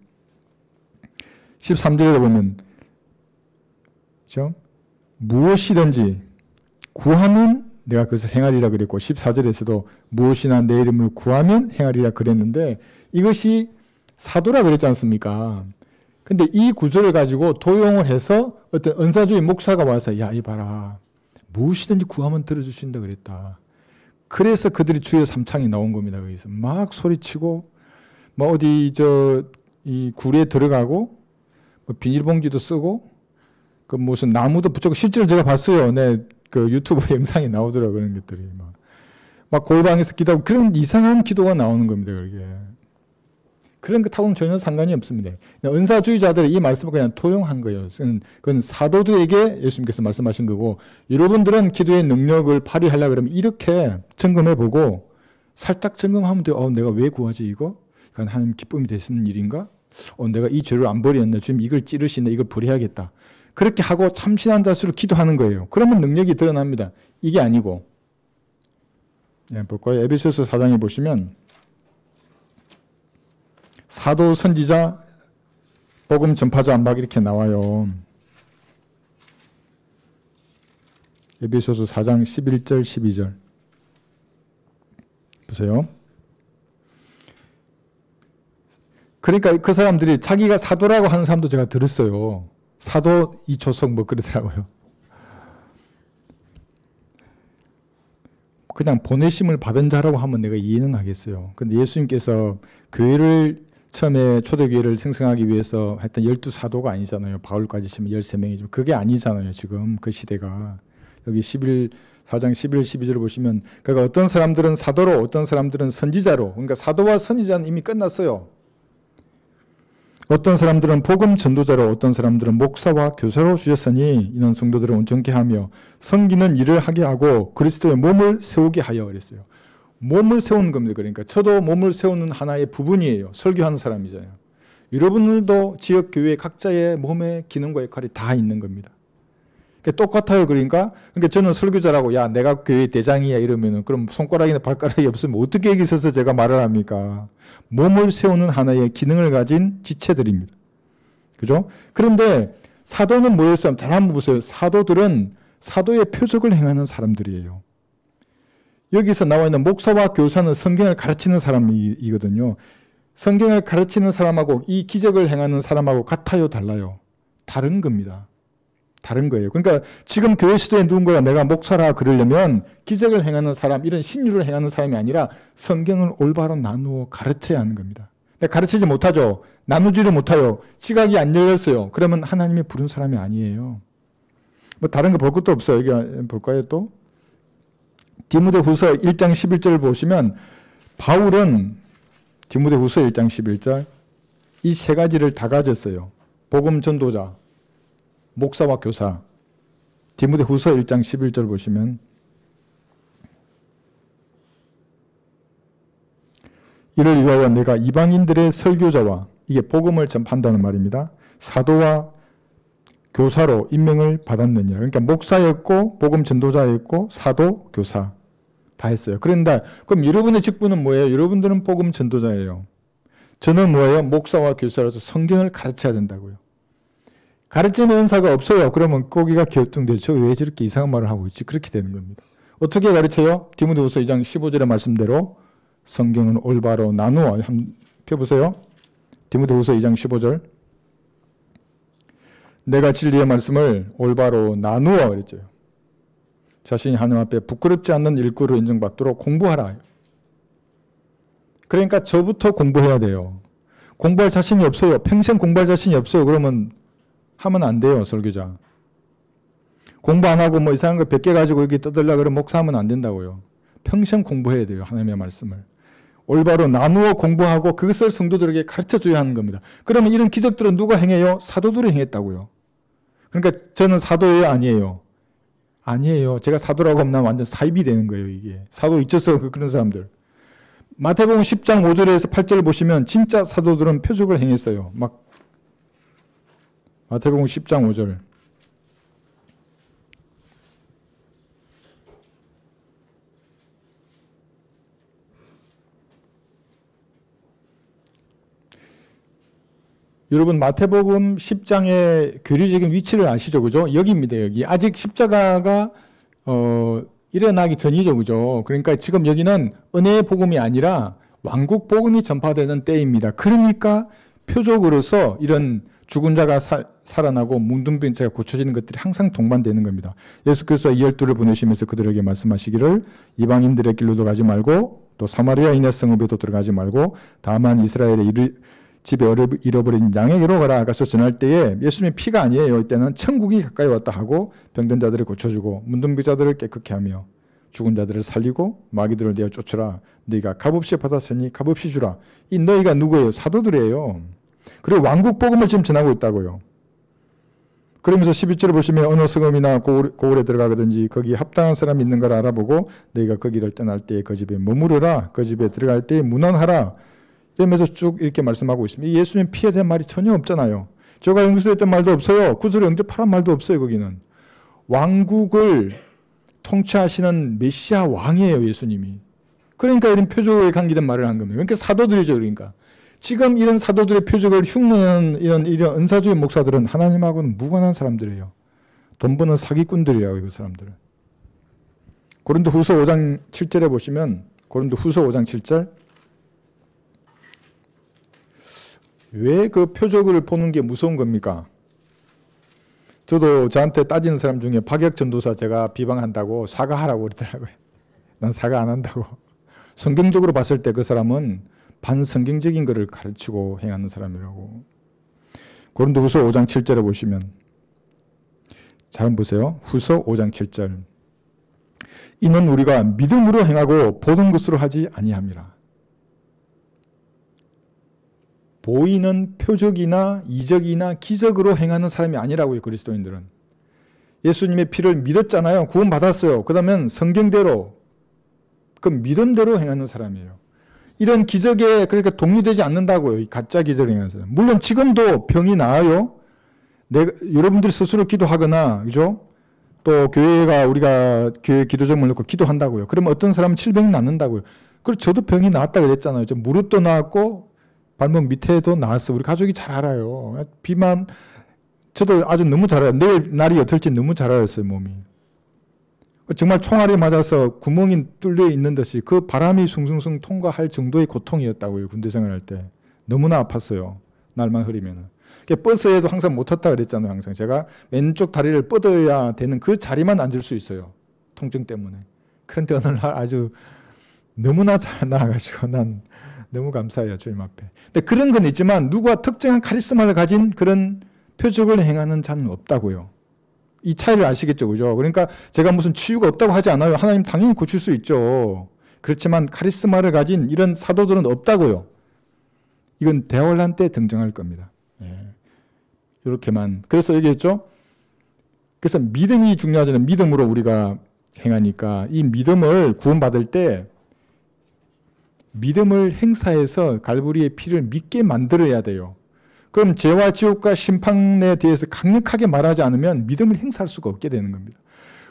13절에 보면 그렇죠? 무엇이든지 구하면 내가 그것을 행하리라 그랬고 14절에서도 무엇이나 내 이름을 구하면 행하리라 그랬는데 이것이 사도라 그랬지 않습니까? 근데 이 구절을 가지고 도용을 해서 어떤 은사주의 목사가 와서 야, 이 봐라. 무엇이든지 구하면 들어주신다 그랬다. 그래서 그들이 주여 삼창이 나온 겁니다. 거기서 막 소리치고 뭐 어디 이 굴에 들어가고 뭐 비닐봉지도 쓰고 그 무슨 나무도 붙였고 실제로 제가 봤어요. 그 유튜브 영상에 나오더라고요. 그런 것들이 막 골방에서 기도하고 그런 이상한 기도가 나오는 겁니다. 그게. 그런 것하고는 전혀 상관이 없습니다. 은사주의자들이 이 말씀을 그냥 토용한 거예요. 그건 사도들에게 예수님께서 말씀하신 거고 여러분들은 기도의 능력을 발휘하려고 그러면 이렇게 점검해보고 살짝 점검하면 돼요. 내가 왜 구하지 이거? 그건 하나님 기쁨이 되시는 일인가? 내가 이 죄를 안 버렸네. 지금 이걸 찌르시네. 이걸 버려야겠다. 그렇게 하고 참신한 자세로 기도하는 거예요. 그러면 능력이 드러납니다. 이게 아니고 볼까요? 에베소서 4장에 보시면 사도, 선지자, 복음 전파자 막 이렇게 나와요. 에베소서 4장 11절 12절 보세요. 그러니까 그 사람들이 자기가 사도라고 하는 사람도 제가 들었어요. 사도 이초석 뭐 그러더라고요. 그냥 보내심을 받은 자라고 하면 내가 이해는 하겠어요. 근데 예수님께서 교회를 처음에 초대교회를 생성하기 위해서 했던 12사도가 아니잖아요. 바울까지 치면 13명이지만 그게 아니잖아요. 지금 그 시대가. 여기 4장 11, 12절을 보시면 그러니까 어떤 사람들은 사도로 어떤 사람들은 선지자로 그러니까 사도와 선지자는 이미 끝났어요. 어떤 사람들은 복음 전도자로 어떤 사람들은 목사와 교사로 주셨으니 이는 성도들을 온전케 하며 섬기는 일을 하게 하고 그리스도의 몸을 세우게 하여 그랬어요. 몸을 세우는 겁니다. 그러니까 저도 몸을 세우는 하나의 부분이에요. 설교하는 사람이잖아요. 여러분들도 지역교회 각자의 몸의 기능과 역할이 다 있는 겁니다. 그러니까 똑같아요. 그러니까 저는 설교자라고 야 내가 교회 대장이야 이러면은 그럼 손가락이나 발가락이 없으면 어떻게 여기 서서 제가 말을 합니까? 몸을 세우는 하나의 기능을 가진 지체들입니다. 그죠? 그런데 사도는 뭐였어요? 잘 한번 보세요. 사도들은 사도의 표적을 행하는 사람들이에요. 여기서 나와 있는 목사와 교사는 성경을 가르치는 사람이거든요. 성경을 가르치는 사람하고 이 기적을 행하는 사람하고 같아요, 달라요? 다른 겁니다. 다른 거예요. 그러니까 지금 교회 시대에 누군가가 내가 목사라 그러려면 기적을 행하는 사람, 이런 신유를 행하는 사람이 아니라 성경을 올바로 나누어 가르쳐야 하는 겁니다. 근데 가르치지 못하죠. 나누지를 못해요. 지각이 안 열렸어요. 그러면 하나님이 부른 사람이 아니에요. 뭐 다른 거 볼 것도 없어요. 여기 볼까요 또? 디모데후서 1장 11절을 보시면 바울은 디모데후서 1장 11절 이 세 가지를 다 가졌어요. 복음 전도자, 목사와 교사. 디모데후서 1장 11절 보시면 이를 위하여 내가 이방인들의 설교자와 이게 복음을 전파한다는 말입니다. 사도와 교사로 임명을 받았느니라. 그러니까 목사였고 복음 전도자였고 사도, 교사 다 했어요. 그런데 그럼 여러분의 직분은 뭐예요? 여러분들은 복음 전도자예요. 저는 뭐예요? 목사와 교사로서 성경을 가르쳐야 된다고요. 가르치는 은사가 없어요. 그러면 거기가 격등되죠. 왜 저렇게 이상한 말을 하고 있지? 그렇게 되는 겁니다. 어떻게 가르쳐요? 디모데후서 2장 15절의 말씀대로 성경은 올바로 나누어 한번 펴보세요. 디모데후서 2장 15절 내가 진리의 말씀을 올바로 나누어 그랬죠. 자신이 하나님 앞에 부끄럽지 않는 일꾼으로 인정받도록 공부하라. 그러니까 저부터 공부해야 돼요. 공부할 자신이 없어요. 평생 공부할 자신이 없어요. 그러면 하면 안 돼요, 설교자. 공부 안 하고 뭐 이상한 거 100개 가지고 여기 떠들라 그러면 목사하면 안 된다고요. 평생 공부해야 돼요, 하나님의 말씀을. 올바로 나누어 공부하고 그것을 성도들에게 가르쳐줘야 하는 겁니다. 그러면 이런 기적들은 누가 행해요? 사도들이 행했다고요. 그러니까 저는 사도예요, 아니에요? 아니에요. 제가 사도라고 하면 완전 사입이 되는 거예요, 이게. 사도 잊혔어, 그런 사람들. 마태복음 10장 5절에서 8절을 보시면 진짜 사도들은 표적을 행했어요. 막 마태복음 10장 5절. 여러분 마태복음 10장의 교리적인 위치를 아시죠? 그죠? 여기입니다. 여기. 아직 십자가가 일어나기 전이죠. 그죠? 그러니까 지금 여기는 은혜의 복음이 아니라 왕국 복음이 전파되는 때입니다. 그러니까 표적으로서 이런 죽은 자가 살아나고 뭉둥빈 자가 고쳐지는 것들이 항상 동반되는 겁니다. 예수께서 12를 보내시면서 그들에게 말씀하시기를 이방인들의 길로도 가지 말고 또 사마리아인의 성읍에도 들어가지 말고 다만 이스라엘의 집에 잃어버린 양에게로 가라. 가서 전할 때에 예수님의 피가 아니에요. 이때는 천국이 가까이 왔다 하고 병든 자들을 고쳐주고 문둥비 자들을 깨끗게 하며 죽은 자들을 살리고 마귀들을 내어 쫓으라. 너희가 값없이 받았으니 값없이 주라. 이 너희가 누구예요? 사도들이에요. 그리고 왕국 복음을 지금 전하고 있다고요. 그러면서 11절을 보시면 어느 성읍이나 고을에 들어가든지 거기 합당한 사람이 있는 걸 알아보고 너희가 거기를 떠날 때에 그 집에 머무르라. 그 집에 들어갈 때에 문안하라. 이러면서 쭉 이렇게 말씀하고 있습니다. 예수님 피에 대한 말이 전혀 없잖아요. 저가 용서했던 말도 없어요. 구주를 영접하란 말도 없어요. 거기는. 왕국을 통치하시는 메시아 왕이에요. 예수님이. 그러니까 이런 표적에 감기된 말을 한 겁니다. 그러니까 사도들이죠. 그러니까. 지금 이런 사도들의 표적을 흉내내는 이런 은사주의 목사들은 하나님하고는 무관한 사람들이에요. 돈 버는 사기꾼들이에요. 이 사람들은. 고린도후서 5장 7절에 보시면 고린도후서 5장 7절 왜 그 표적을 보는 게 무서운 겁니까? 저도 저한테 따지는 사람 중에 박혁 전도사 제가 비방한다고 사과하라고 그러더라고요. 난 사과 안 한다고. 성경적으로 봤을 때 그 사람은 반성경적인 것을 가르치고 행하는 사람이라고. 고린도후서 5장 7절에 보시면 잘 보세요. 후서 5장 7절 이는 우리가 믿음으로 행하고 보는 것으로 하지 아니함이라. 보이는 표적이나 이적이나 기적으로 행하는 사람이 아니라고요. 그리스도인들은. 예수님의 피를 믿었잖아요. 구원받았어요. 그러면 성경대로 그 믿음대로 행하는 사람이에요. 이런 기적에 그러니까 동의되지 않는다고요. 이 가짜 기적을 행하는 사람. 물론 지금도 병이 나아요. 여러분들이 스스로 기도하거나 그죠? 또 교회가 우리가 교회 기도점을 놓고 기도한다고요. 그러면 어떤 사람은 질병이 낫는다고요. 그리고 저도 병이 나았다 그랬잖아요. 저 무릎도 나았고 발목 밑에도 나왔어. 우리 가족이 잘 알아요. 비만 저도 아주 너무 잘 알아요. 내일 날이 어떨지 너무 잘 알았어요. 몸이. 정말 총알에 맞아서 구멍이 뚫려 있는 듯이 그 바람이 숭숭숭 통과할 정도의 고통이었다고요. 군대 생활할 때. 너무나 아팠어요. 날만 흐리면. 버스에도 항상 못 탔다 그랬잖아요. 항상 제가 왼쪽 다리를 뻗어야 되는 그 자리만 앉을 수 있어요. 통증 때문에. 그런데 어느 날 아주 너무나 잘 나아가지고 난 너무 감사해요. 주님 앞에. 근데 그런 건 있지만 누구와 특정한 카리스마를 가진 그런 표적을 행하는 자는 없다고요. 이 차이를 아시겠죠. 그죠? 그러니까 제가 무슨 치유가 없다고 하지 않아요. 하나님 당연히 고칠 수 있죠. 그렇지만 카리스마를 가진 이런 사도들은 없다고요. 이건 대환란 때 등장할 겁니다. 이렇게만. 그래서 얘기했죠. 그래서 믿음이 중요하잖아요. 믿음으로 우리가 행하니까 이 믿음을 구원받을 때 믿음을 행사해서 갈보리의 피를 믿게 만들어야 돼요. 그럼 죄와 지옥과 심판에 대해서 강력하게 말하지 않으면 믿음을 행사할 수가 없게 되는 겁니다.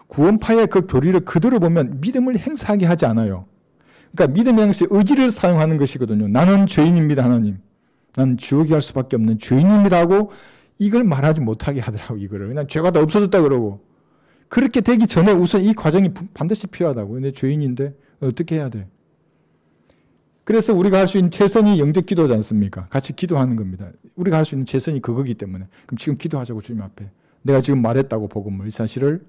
구원파의 그 교리를 그대로 보면 믿음을 행사하게 하지 않아요. 그러니까 믿음이라는 것이 의지를 사용하는 것이거든요. 나는 죄인입니다, 하나님. 난 지옥에 갈 수밖에 없는 죄인입니다 하고 이걸 말하지 못하게 하더라고. 이거를. 그냥 죄가 다 없어졌다 그러고. 그렇게 되기 전에 우선 이 과정이 반드시 필요하다고. 근데 죄인인데 어떻게 해야 돼? 그래서 우리가 할 수 있는 최선이 영적 기도지 않습니까? 같이 기도하는 겁니다. 우리가 할 수 있는 최선이 그거기 때문에. 그럼 지금 기도하자고 주님 앞에. 내가 지금 말했다고 복음을 이 사실을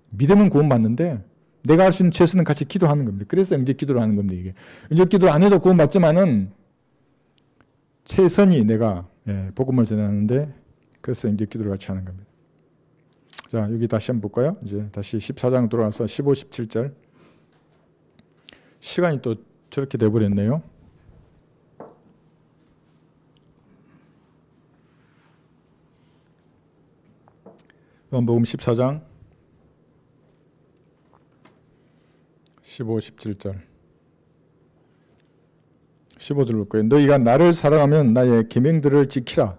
믿으면 구원받는데 내가 할 수 있는 최선은 같이 기도하는 겁니다. 그래서 영적 기도를 하는 겁니다. 이게 영적 기도를 안 해도 구원받지만은 최선이 내가 복음을 전하는데 그래서 영적 기도를 같이 하는 겁니다. 자, 여기 다시 한번 볼까요? 이제 다시 14장 돌아와서 15, 17절. 시간이 또 저렇게 돼버렸네요. 요한복음 14장 15, 17절 15절 볼 거예요. 너희가 나를 사랑하면 나의 계명들을 지키라.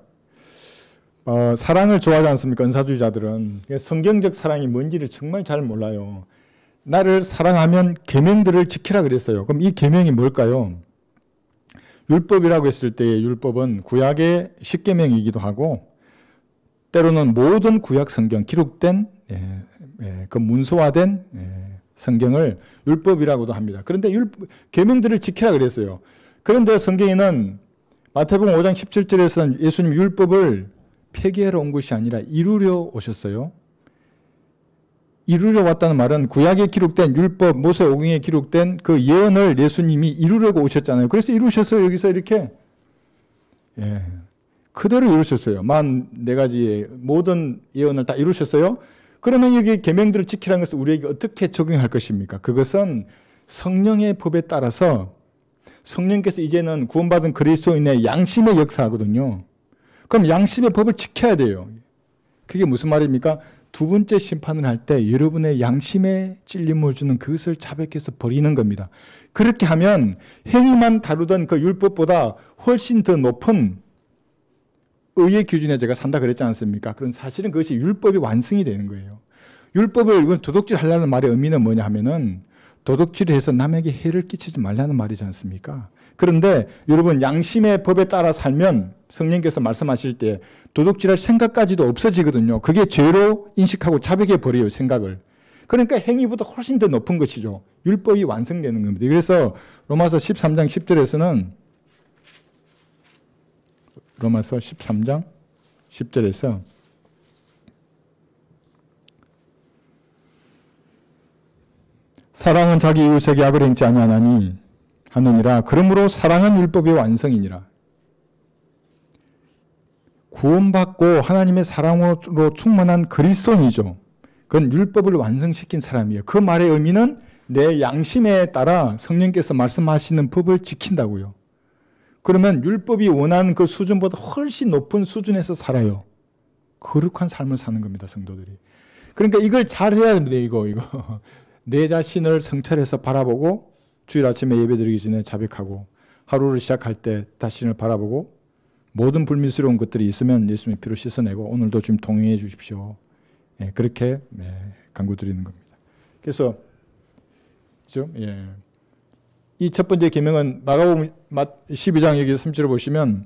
사랑을 좋아하지 않습니까? 은사주의자들은. 성경적 사랑이 뭔지를 정말 잘 몰라요. 나를 사랑하면 계명들을 지키라 그랬어요. 그럼 이 계명이 뭘까요? 율법이라고 했을 때의 율법은 구약의 10계명이기도 하고 때로는 모든 구약 성경 기록된 그 문서화된 성경을 율법이라고도 합니다. 그런데 계명들을 지키라 그랬어요. 그런데 성경에는 마태복음 5장 17절에서는 예수님 율법을 폐기하러 온 것이 아니라 이루려 오셨어요. 이루려 왔다는 말은 구약에 기록된 율법, 모세오경에 기록된 그 예언을 예수님이 이루려고 오셨잖아요. 그래서 이루셔서 여기서 이렇게 그대로 이루셨어요. 44가지의 모든 예언을 다 이루셨어요. 그러면 여기 계명들을 지키라는 것을 우리에게 어떻게 적용할 것입니까? 그것은 성령의 법에 따라서 성령께서 이제는 구원받은 그리스도인의 양심의 역사거든요. 그럼 양심의 법을 지켜야 돼요. 그게 무슨 말입니까? 두 번째 심판을 할 때 여러분의 양심에 찔림을 주는 그것을 자백해서 버리는 겁니다. 그렇게 하면 행위만 다루던 그 율법보다 훨씬 더 높은 의의 기준에 제가 산다 그랬지 않습니까? 그런 사실은 그것이 율법이 완성이 되는 거예요. 율법을 도둑질 하려는 말의 의미는 뭐냐 하면은 도둑질을 해서 남에게 해를 끼치지 말라는 말이지 않습니까? 그런데 여러분 양심의 법에 따라 살면 성령께서 말씀하실 때 도둑질할 생각까지도 없어지거든요. 그게 죄로 인식하고 자백해 버려요, 생각을. 그러니까 행위보다 훨씬 더 높은 것이죠. 율법이 완성되는 겁니다. 그래서 로마서 13장 10절에서는 로마서 13장 10절에서 사랑은 자기 이웃에게 악을 행치 아니하나니 하느니라. 그러므로 사랑은 율법의 완성이니라. 구원받고 하나님의 사랑으로 충만한 그리스도인이죠. 그건 율법을 완성시킨 사람이에요. 그 말의 의미는 내 양심에 따라 성령께서 말씀하시는 법을 지킨다고요. 그러면 율법이 원하는 그 수준보다 훨씬 높은 수준에서 살아요. 거룩한 삶을 사는 겁니다, 성도들이. 그러니까 이걸 잘 해야 됩니다, 이거. 내 자신을 성찰해서 바라보고 주일 아침에 예배드리기 전에 자백하고 하루를 시작할 때 자신을 바라보고 모든 불미스러운 것들이 있으면 예수님의 피로 씻어내고 오늘도 좀 동행해 주십시오. 그렇게 간구드리는 겁니다. 그래서 이 첫 번째 계명은 마가복음 12장 여기 3절을 보시면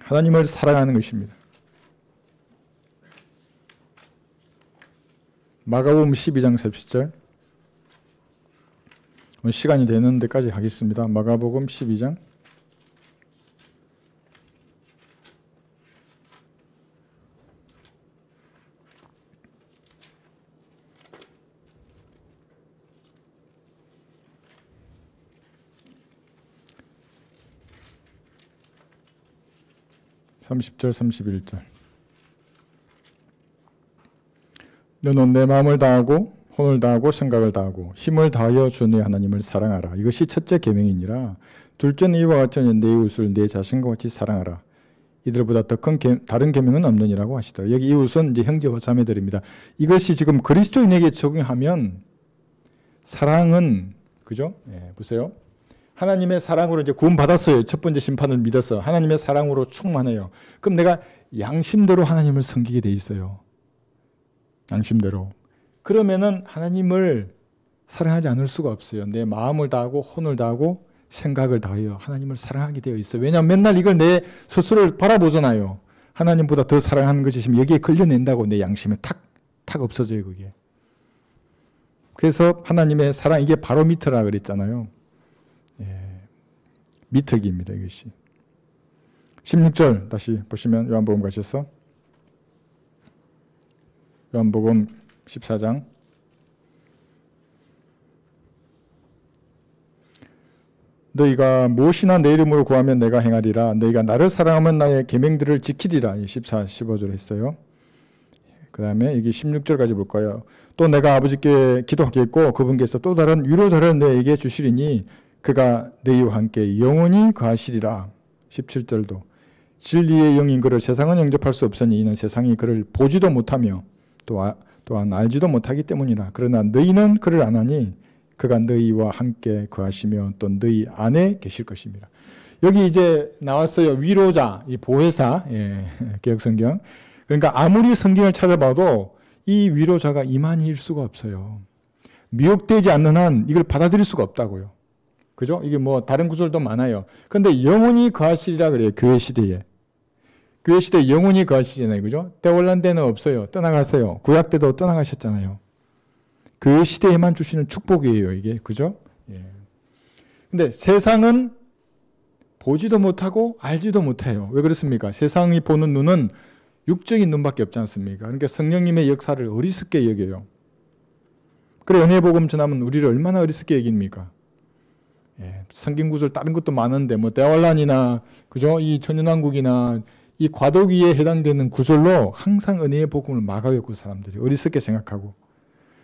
하나님을 사랑하는 것입니다. 마가복음 12장 30절. 시간이 되는 데까지 하겠습니다. 마가복음 12장 30절 31절. 너는 내 마음을 다하고 혼을 다하고 생각을 다하고 힘을 다하여 주 네 하나님을 사랑하라. 이것이 첫째 계명이니라. 둘째는 이와 같으니 내 이웃을 내 자신과 같이 사랑하라. 이들보다 더 큰 다른 계명은 없느니라고 하시더라. 여기 이웃은 이제 형제와 자매들입니다. 이것이 지금 그리스도인에게 적용하면 사랑은 그죠? 보세요. 하나님의 사랑으로 이제 구원받았어요. 첫 번째 심판을 믿어서 하나님의 사랑으로 충만해요. 그럼 내가 양심대로 하나님을 섬기게 돼 있어요. 양심대로. 그러면은 하나님을 사랑하지 않을 수가 없어요. 내 마음을 다하고 혼을 다하고 생각을 다하여 하나님을 사랑하게 되어 있어요. 왜냐하면 맨날 이걸 내 스스로를 바라보잖아요. 하나님보다 더 사랑하는 것이 있으면 여기에 걸려낸다고 내 양심에 탁 없어져요. 그게. 그래서 하나님의 사랑 이게 바로미터라 그랬잖아요. 미특입니다. 이것이. 16절 다시 보시면 요한복음 가셔서 요한복음 14장 너희가 무엇이나 내 이름으로 구하면 내가 행하리라. 너희가 나를 사랑하면 나의 계명들을 지키리라. 14, 15절 했어요. 그 다음에 여기 16절까지 볼까요? 또 내가 아버지께 기도하겠고 그분께서 또 다른 위로자를 너희에게 주시리니 그가 너희와 함께 영원히 거하시리라. 17절도 진리의 영인 그를 세상은 영접할 수 없으니 이는 세상이 그를 보지도 못하며 또한 알지도 못하기 때문이라. 그러나 너희는 그를 아나니 그가 너희와 함께 거하시며 또 너희 안에 계실 것입니다. 여기 이제 나왔어요. 위로자, 이 보혜사, 개역성경. 그러니까 아무리 성경을 찾아봐도 이 위로자가 이만희일 수가 없어요. 미혹되지 않는 한 이걸 받아들일 수가 없다고요. 그죠? 이게 뭐 다른 구절도 많아요. 그런데 영원히 거하시리라 그래요. 교회 시대에. 교회 시대에 영원히 거하시잖아요. 그죠? 때올란 때는 없어요. 떠나가세요. 구약 때도 떠나가셨잖아요. 교회 시대에만 주시는 축복이에요. 이게. 그죠? 근데 세상은 보지도 못하고 알지도 못해요. 왜 그렇습니까? 세상이 보는 눈은 육적인 눈밖에 없지 않습니까? 그러니까 성령님의 역사를 어리석게 여겨요. 그래 은혜 복음 전하면 우리를 얼마나 어리석게 여깁니까? 성경 구절 다른 것도 많은데 뭐 대환란이나 그죠? 이 천연왕국이나 이 과도기에 해당되는 구절로 항상 은혜의 복음을 막아요. 그 사람들이 어리석게 생각하고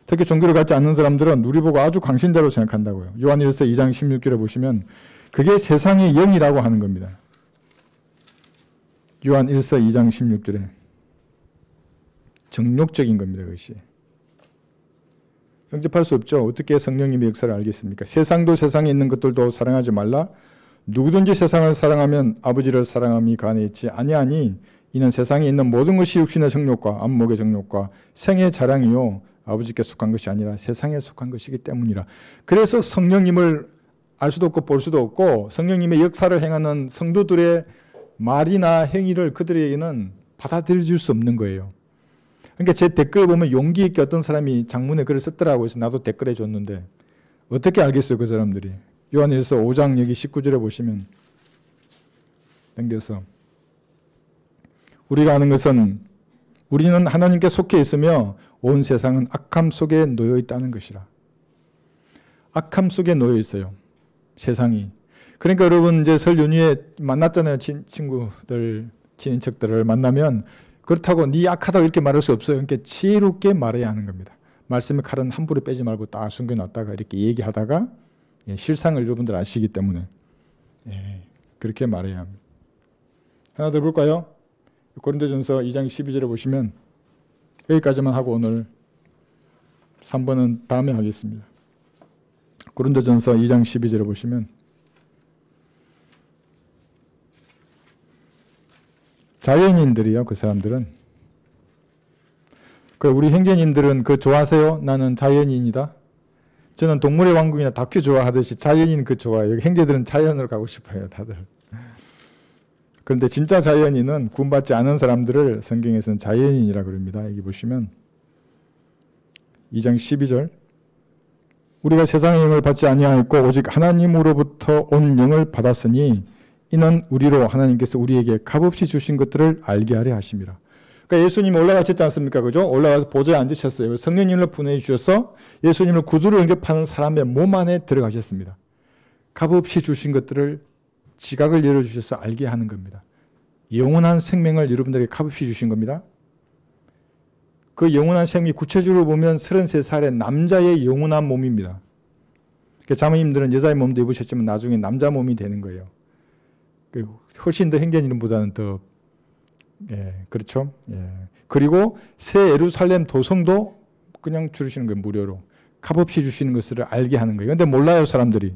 특히 종교를 갖지 않는 사람들은 우리 보고 아주 광신자로 생각한다고요. 요한일서 2장 16절에 보시면 그게 세상의 영이라고 하는 겁니다. 요한일서 2장 16절에 정욕적인 겁니다. 그것이. 영접할 수 없죠. 어떻게 성령님의 역사를 알겠습니까? 세상도 세상에 있는 것들도 사랑하지 말라. 누구든지 세상을 사랑하면 아버지를 사랑함이 간에 있지 아니하니 이는 세상에 있는 모든 것이 육신의 정욕과 안목의 정욕과 생의 자랑이요 아버지께 속한 것이 아니라 세상에 속한 것이기 때문이라. 그래서 성령님을 알 수도 없고 볼 수도 없고 성령님의 역사를 행하는 성도들의 말이나 행위를 그들에게는 받아들일 수 없는 거예요. 그러니까 제 댓글 보면 용기 있게 어떤 사람이 장문에 글을 썼더라고요. 그래서 나도 댓글해 줬는데 어떻게 알겠어요 그 사람들이. 요한일서 5장 여기 19절에 보시면 당겨서 우리가 아는 것은 우리는 하나님께 속해 있으며 온 세상은 악함 속에 놓여 있다는 것이라. 악함 속에 놓여 있어요. 세상이. 그러니까 여러분 이제 설 연휴에 만났잖아요. 친구들, 친인척들을 만나면 그렇다고 네 악하다고 이렇게 말할 수 없어요. 그러니까 지혜롭게 말해야 하는 겁니다. 말씀의 칼은 함부로 빼지 말고 딱 숨겨놨다가 이렇게 얘기하다가 실상을 여러분들 아시기 때문에 그렇게 말해야 합니다. 하나 더 볼까요? 고린도전서 2장 12절에 보시면 여기까지만 하고 오늘 3번은 다음에 하겠습니다. 고린도전서 2장 12절에 보시면 자연인들이요. 그 사람들은. 우리 형제님들은 그거 좋아하세요? 나는 자연인이다. 저는 동물의 왕국이나 다큐 좋아하듯이 자연인 그 좋아해요. 형제들은 자연으로 가고 싶어요. 다들. 그런데 진짜 자연인은 구원받지 않은 사람들을 성경에서는 자연인이라 그럽니다. 여기 보시면 2장 12절 우리가 세상의 영을 받지 아니하였고 오직 하나님으로부터 온 영을 받았으니 이는 우리로 하나님께서 우리에게 값없이 주신 것들을 알게 하려 하심이라. 그러니까 예수님이 올라가셨지 않습니까? 그죠? 올라가서 보좌에 앉으셨어요. 성령님을 보내주셔서 예수님을 구주로 영접하는 사람의 몸 안에 들어가셨습니다. 값없이 주신 것들을 지각을 열어주셔서 알게 하는 겁니다. 영원한 생명을 여러분들에게 값없이 주신 겁니다. 그 영원한 생명이 구체적으로 보면 33살의 남자의 영원한 몸입니다. 그러니까 자매님들은 여자의 몸도 입으셨지만 나중에 남자 몸이 되는 거예요. 훨씬 더 행전이름보다는 더 그렇죠. 그리고 새 예루살렘 도성도 그냥 주시는 거예요. 무료로. 값없이 주시는 것을 알게 하는 거예요. 그런데 몰라요 사람들이.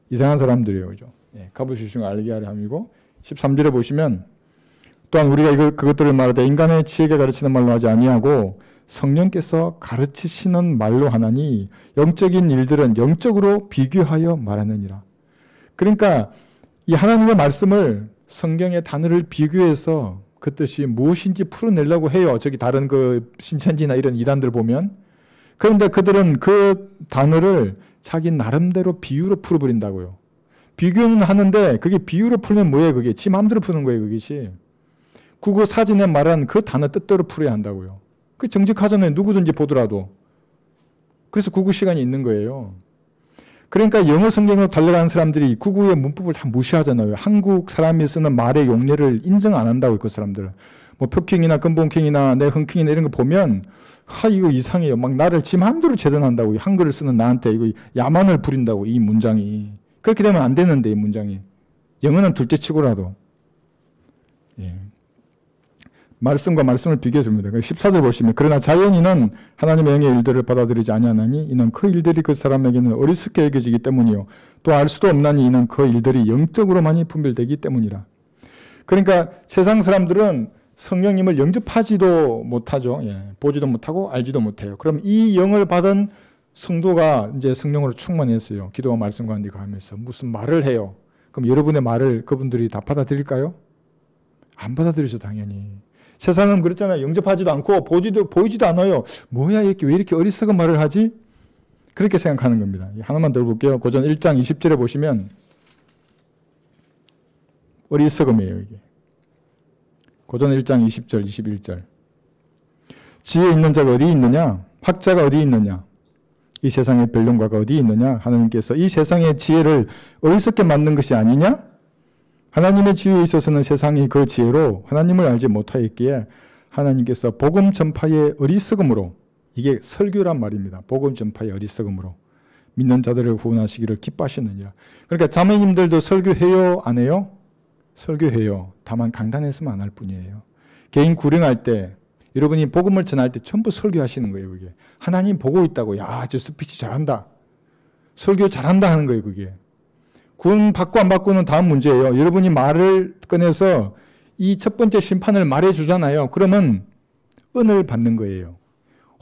이상한 사람들이에요. 그죠? 값없이 주시는 걸 알게 하려 함이고 13절에 보시면 또한 우리가 그것들을 말하되 인간의 지혜가 가르치는 말로 하지 아니하고 성령께서 가르치시는 말로 하나니 영적인 일들은 영적으로 비교하여 말하느니라. 그러니까 이 하나님의 말씀을 성경의 단어를 비교해서 그 뜻이 무엇인지 풀어내려고 해요. 저기 다른 그 신천지나 이런 이단들 보면. 그런데 그들은 그 단어를 자기 나름대로 비유로 풀어버린다고요. 비교는 하는데 그게 비유로 풀면 뭐예요? 그게 지 마음대로 푸는 거예요. 그것이. 국어 사전에 말한 그 단어 뜻대로 풀어야 한다고요. 그 정직하잖아요. 누구든지 보더라도. 그래서 국어 시간이 있는 거예요. 그러니까 영어 성경으로 달려가는 사람들이 국어의 문법을 다 무시하잖아요. 한국 사람이 쓰는 말의 용례를 인정 안 한다고 그 사람들은. 뭐 표킹이나 근본킹이나 내 흥킹이나 이런 거 보면 이거 이상해요. 막 나를 지 마음대로 재단한다고. 한글을 쓰는 나한테 이거 야만을 부린다고 이 문장이. 그렇게 되면 안 되는데 이 문장이. 영어는 둘째 치고라도. 예. 말씀과 말씀을 비교해 줍니다. 14절 보시면 그러나 자연인은 하나님의 영의 일들을 받아들이지 아니하나니 이는 그 일들이 그 사람에게는 어리석게 여겨지기 때문이요 또 알 수도 없나니 이는 그 일들이 영적으로만이 분별되기 때문이라. 그러니까 세상 사람들은 성령님을 영접하지도 못하죠. 예, 보지도 못하고 알지도 못해요. 그럼 이 영을 받은 성도가 이제 성령으로 충만했어요. 기도와 말씀과 한디가 하면서 무슨 말을 해요. 그럼 여러분의 말을 그분들이 다 받아들일까요? 안 받아들이죠, 당연히. 세상은 그렇잖아요. 영접하지도 않고 보이지도 않아요. 뭐야 이렇게 왜 이렇게 어리석은 말을 하지? 그렇게 생각하는 겁니다. 하나만 더 볼게요. 고전 1장 20절에 보시면 어리석음이에요. 이게. 고전 1장 20절 21절 지혜 있는 자가 어디 있느냐? 학자가 어디 있느냐? 이 세상의 변론가가 어디 있느냐? 하나님께서 이 세상의 지혜를 어리석게 만든 것이 아니냐? 하나님의 지혜에 있어서는 세상이 그 지혜로 하나님을 알지 못하였기에 하나님께서 복음 전파의 어리석음으로 이게 설교란 말입니다. 복음 전파의 어리석음으로 믿는 자들을 구원하시기를 기뻐하시느니라. 그러니까 자매님들도 설교해요? 안 해요? 설교해요. 다만 강단에서만 안 할 뿐이에요. 개인 구령할 때 여러분이 복음을 전할 때 전부 설교하시는 거예요. 그게. 하나님 보고 있다고. 야, 저 스피치 잘한다. 설교 잘한다 하는 거예요. 그게. 구원 받고 안 받고는 다음 문제예요. 여러분이 말을 꺼내서 이 첫 번째 심판을 말해주잖아요. 그러면 은을 받는 거예요.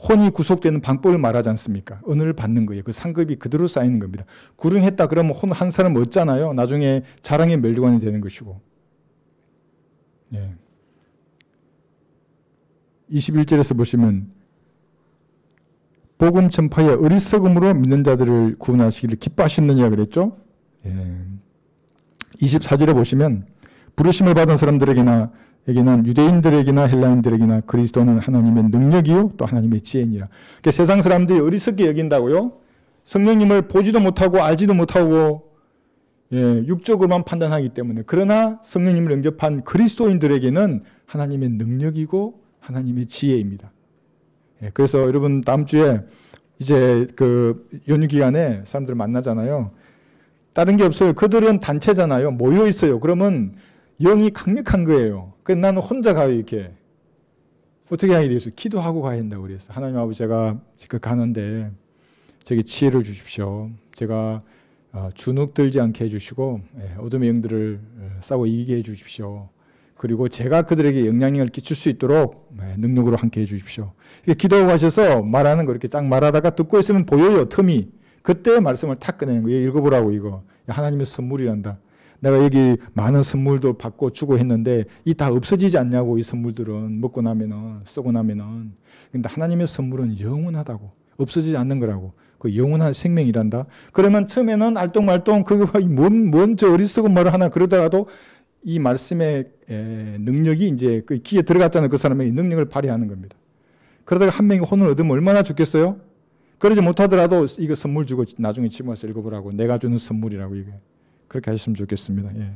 혼이 구속되는 방법을 말하지 않습니까? 은을 받는 거예요. 그 상급이 그대로 쌓이는 겁니다. 구령했다 그러면 혼 한 사람 얻잖아요. 나중에 자랑의 멸류관이 되는 것이고. 예. 21절에서 보시면 복음 전파의 어리석음으로 믿는 자들을 구원하시기를 기뻐하시느냐 그랬죠? 예. 24절에 보시면 부르심을 받은 사람들에게는 유대인들에게나 헬라인들에게나 그리스도는 하나님의 능력이요 또 하나님의 지혜니라. 그러니까 세상 사람들이 어리석게 여긴다고요. 성령님을 보지도 못하고 알지도 못하고 육적으로만 판단하기 때문에. 그러나 성령님을 영접한 그리스도인들에게는 하나님의 능력이고 하나님의 지혜입니다. 그래서 여러분 다음 주에 이제 그 연휴 기간에 사람들 만나잖아요. 다른 게 없어요. 그들은 단체잖아요. 모여 있어요. 그러면 영이 강력한 거예요. 그래서 나는 혼자 가요. 이렇게. 어떻게 하게 되겠어요? 기도하고 가야 된다고 그랬어. 하나님 아버지 제가 지금 가는데 저기 지혜를 주십시오. 제가 주눅 들지 않게 해주시고 어둠의 영들을 싸워 이기게 해주십시오. 그리고 제가 그들에게 영향력을 끼칠 수 있도록 능력으로 함께 해주십시오. 기도하고 가셔서 말하는 거 이렇게 쫙 말하다가 듣고 있으면 보여요. 틈이. 그때 말씀을 탁 꺼내는 거예요. 읽어보라고 이거. 하나님의 선물이란다. 내가 여기 많은 선물도 받고 주고 했는데 이 다 없어지지 않냐고. 이 선물들은 먹고 나면은 쓰고 나면은. 근데 하나님의 선물은 영원하다고. 없어지지 않는 거라고. 그 영원한 생명이란다. 그러면 처음에는 알똥말똥 그거 뭔 저 어리석은 말을 하나 그러다가도 이 말씀의 능력이 이제 그 귀에 들어갔잖아요. 그 사람의 능력을 발휘하는 겁니다. 그러다가 한 명이 혼을 얻으면 얼마나 좋겠어요? 그러지 못하더라도 이거 선물 주고 나중에 집에 와서 읽어보라고. 내가 주는 선물이라고 이게. 그렇게 하셨으면 좋겠습니다. 예.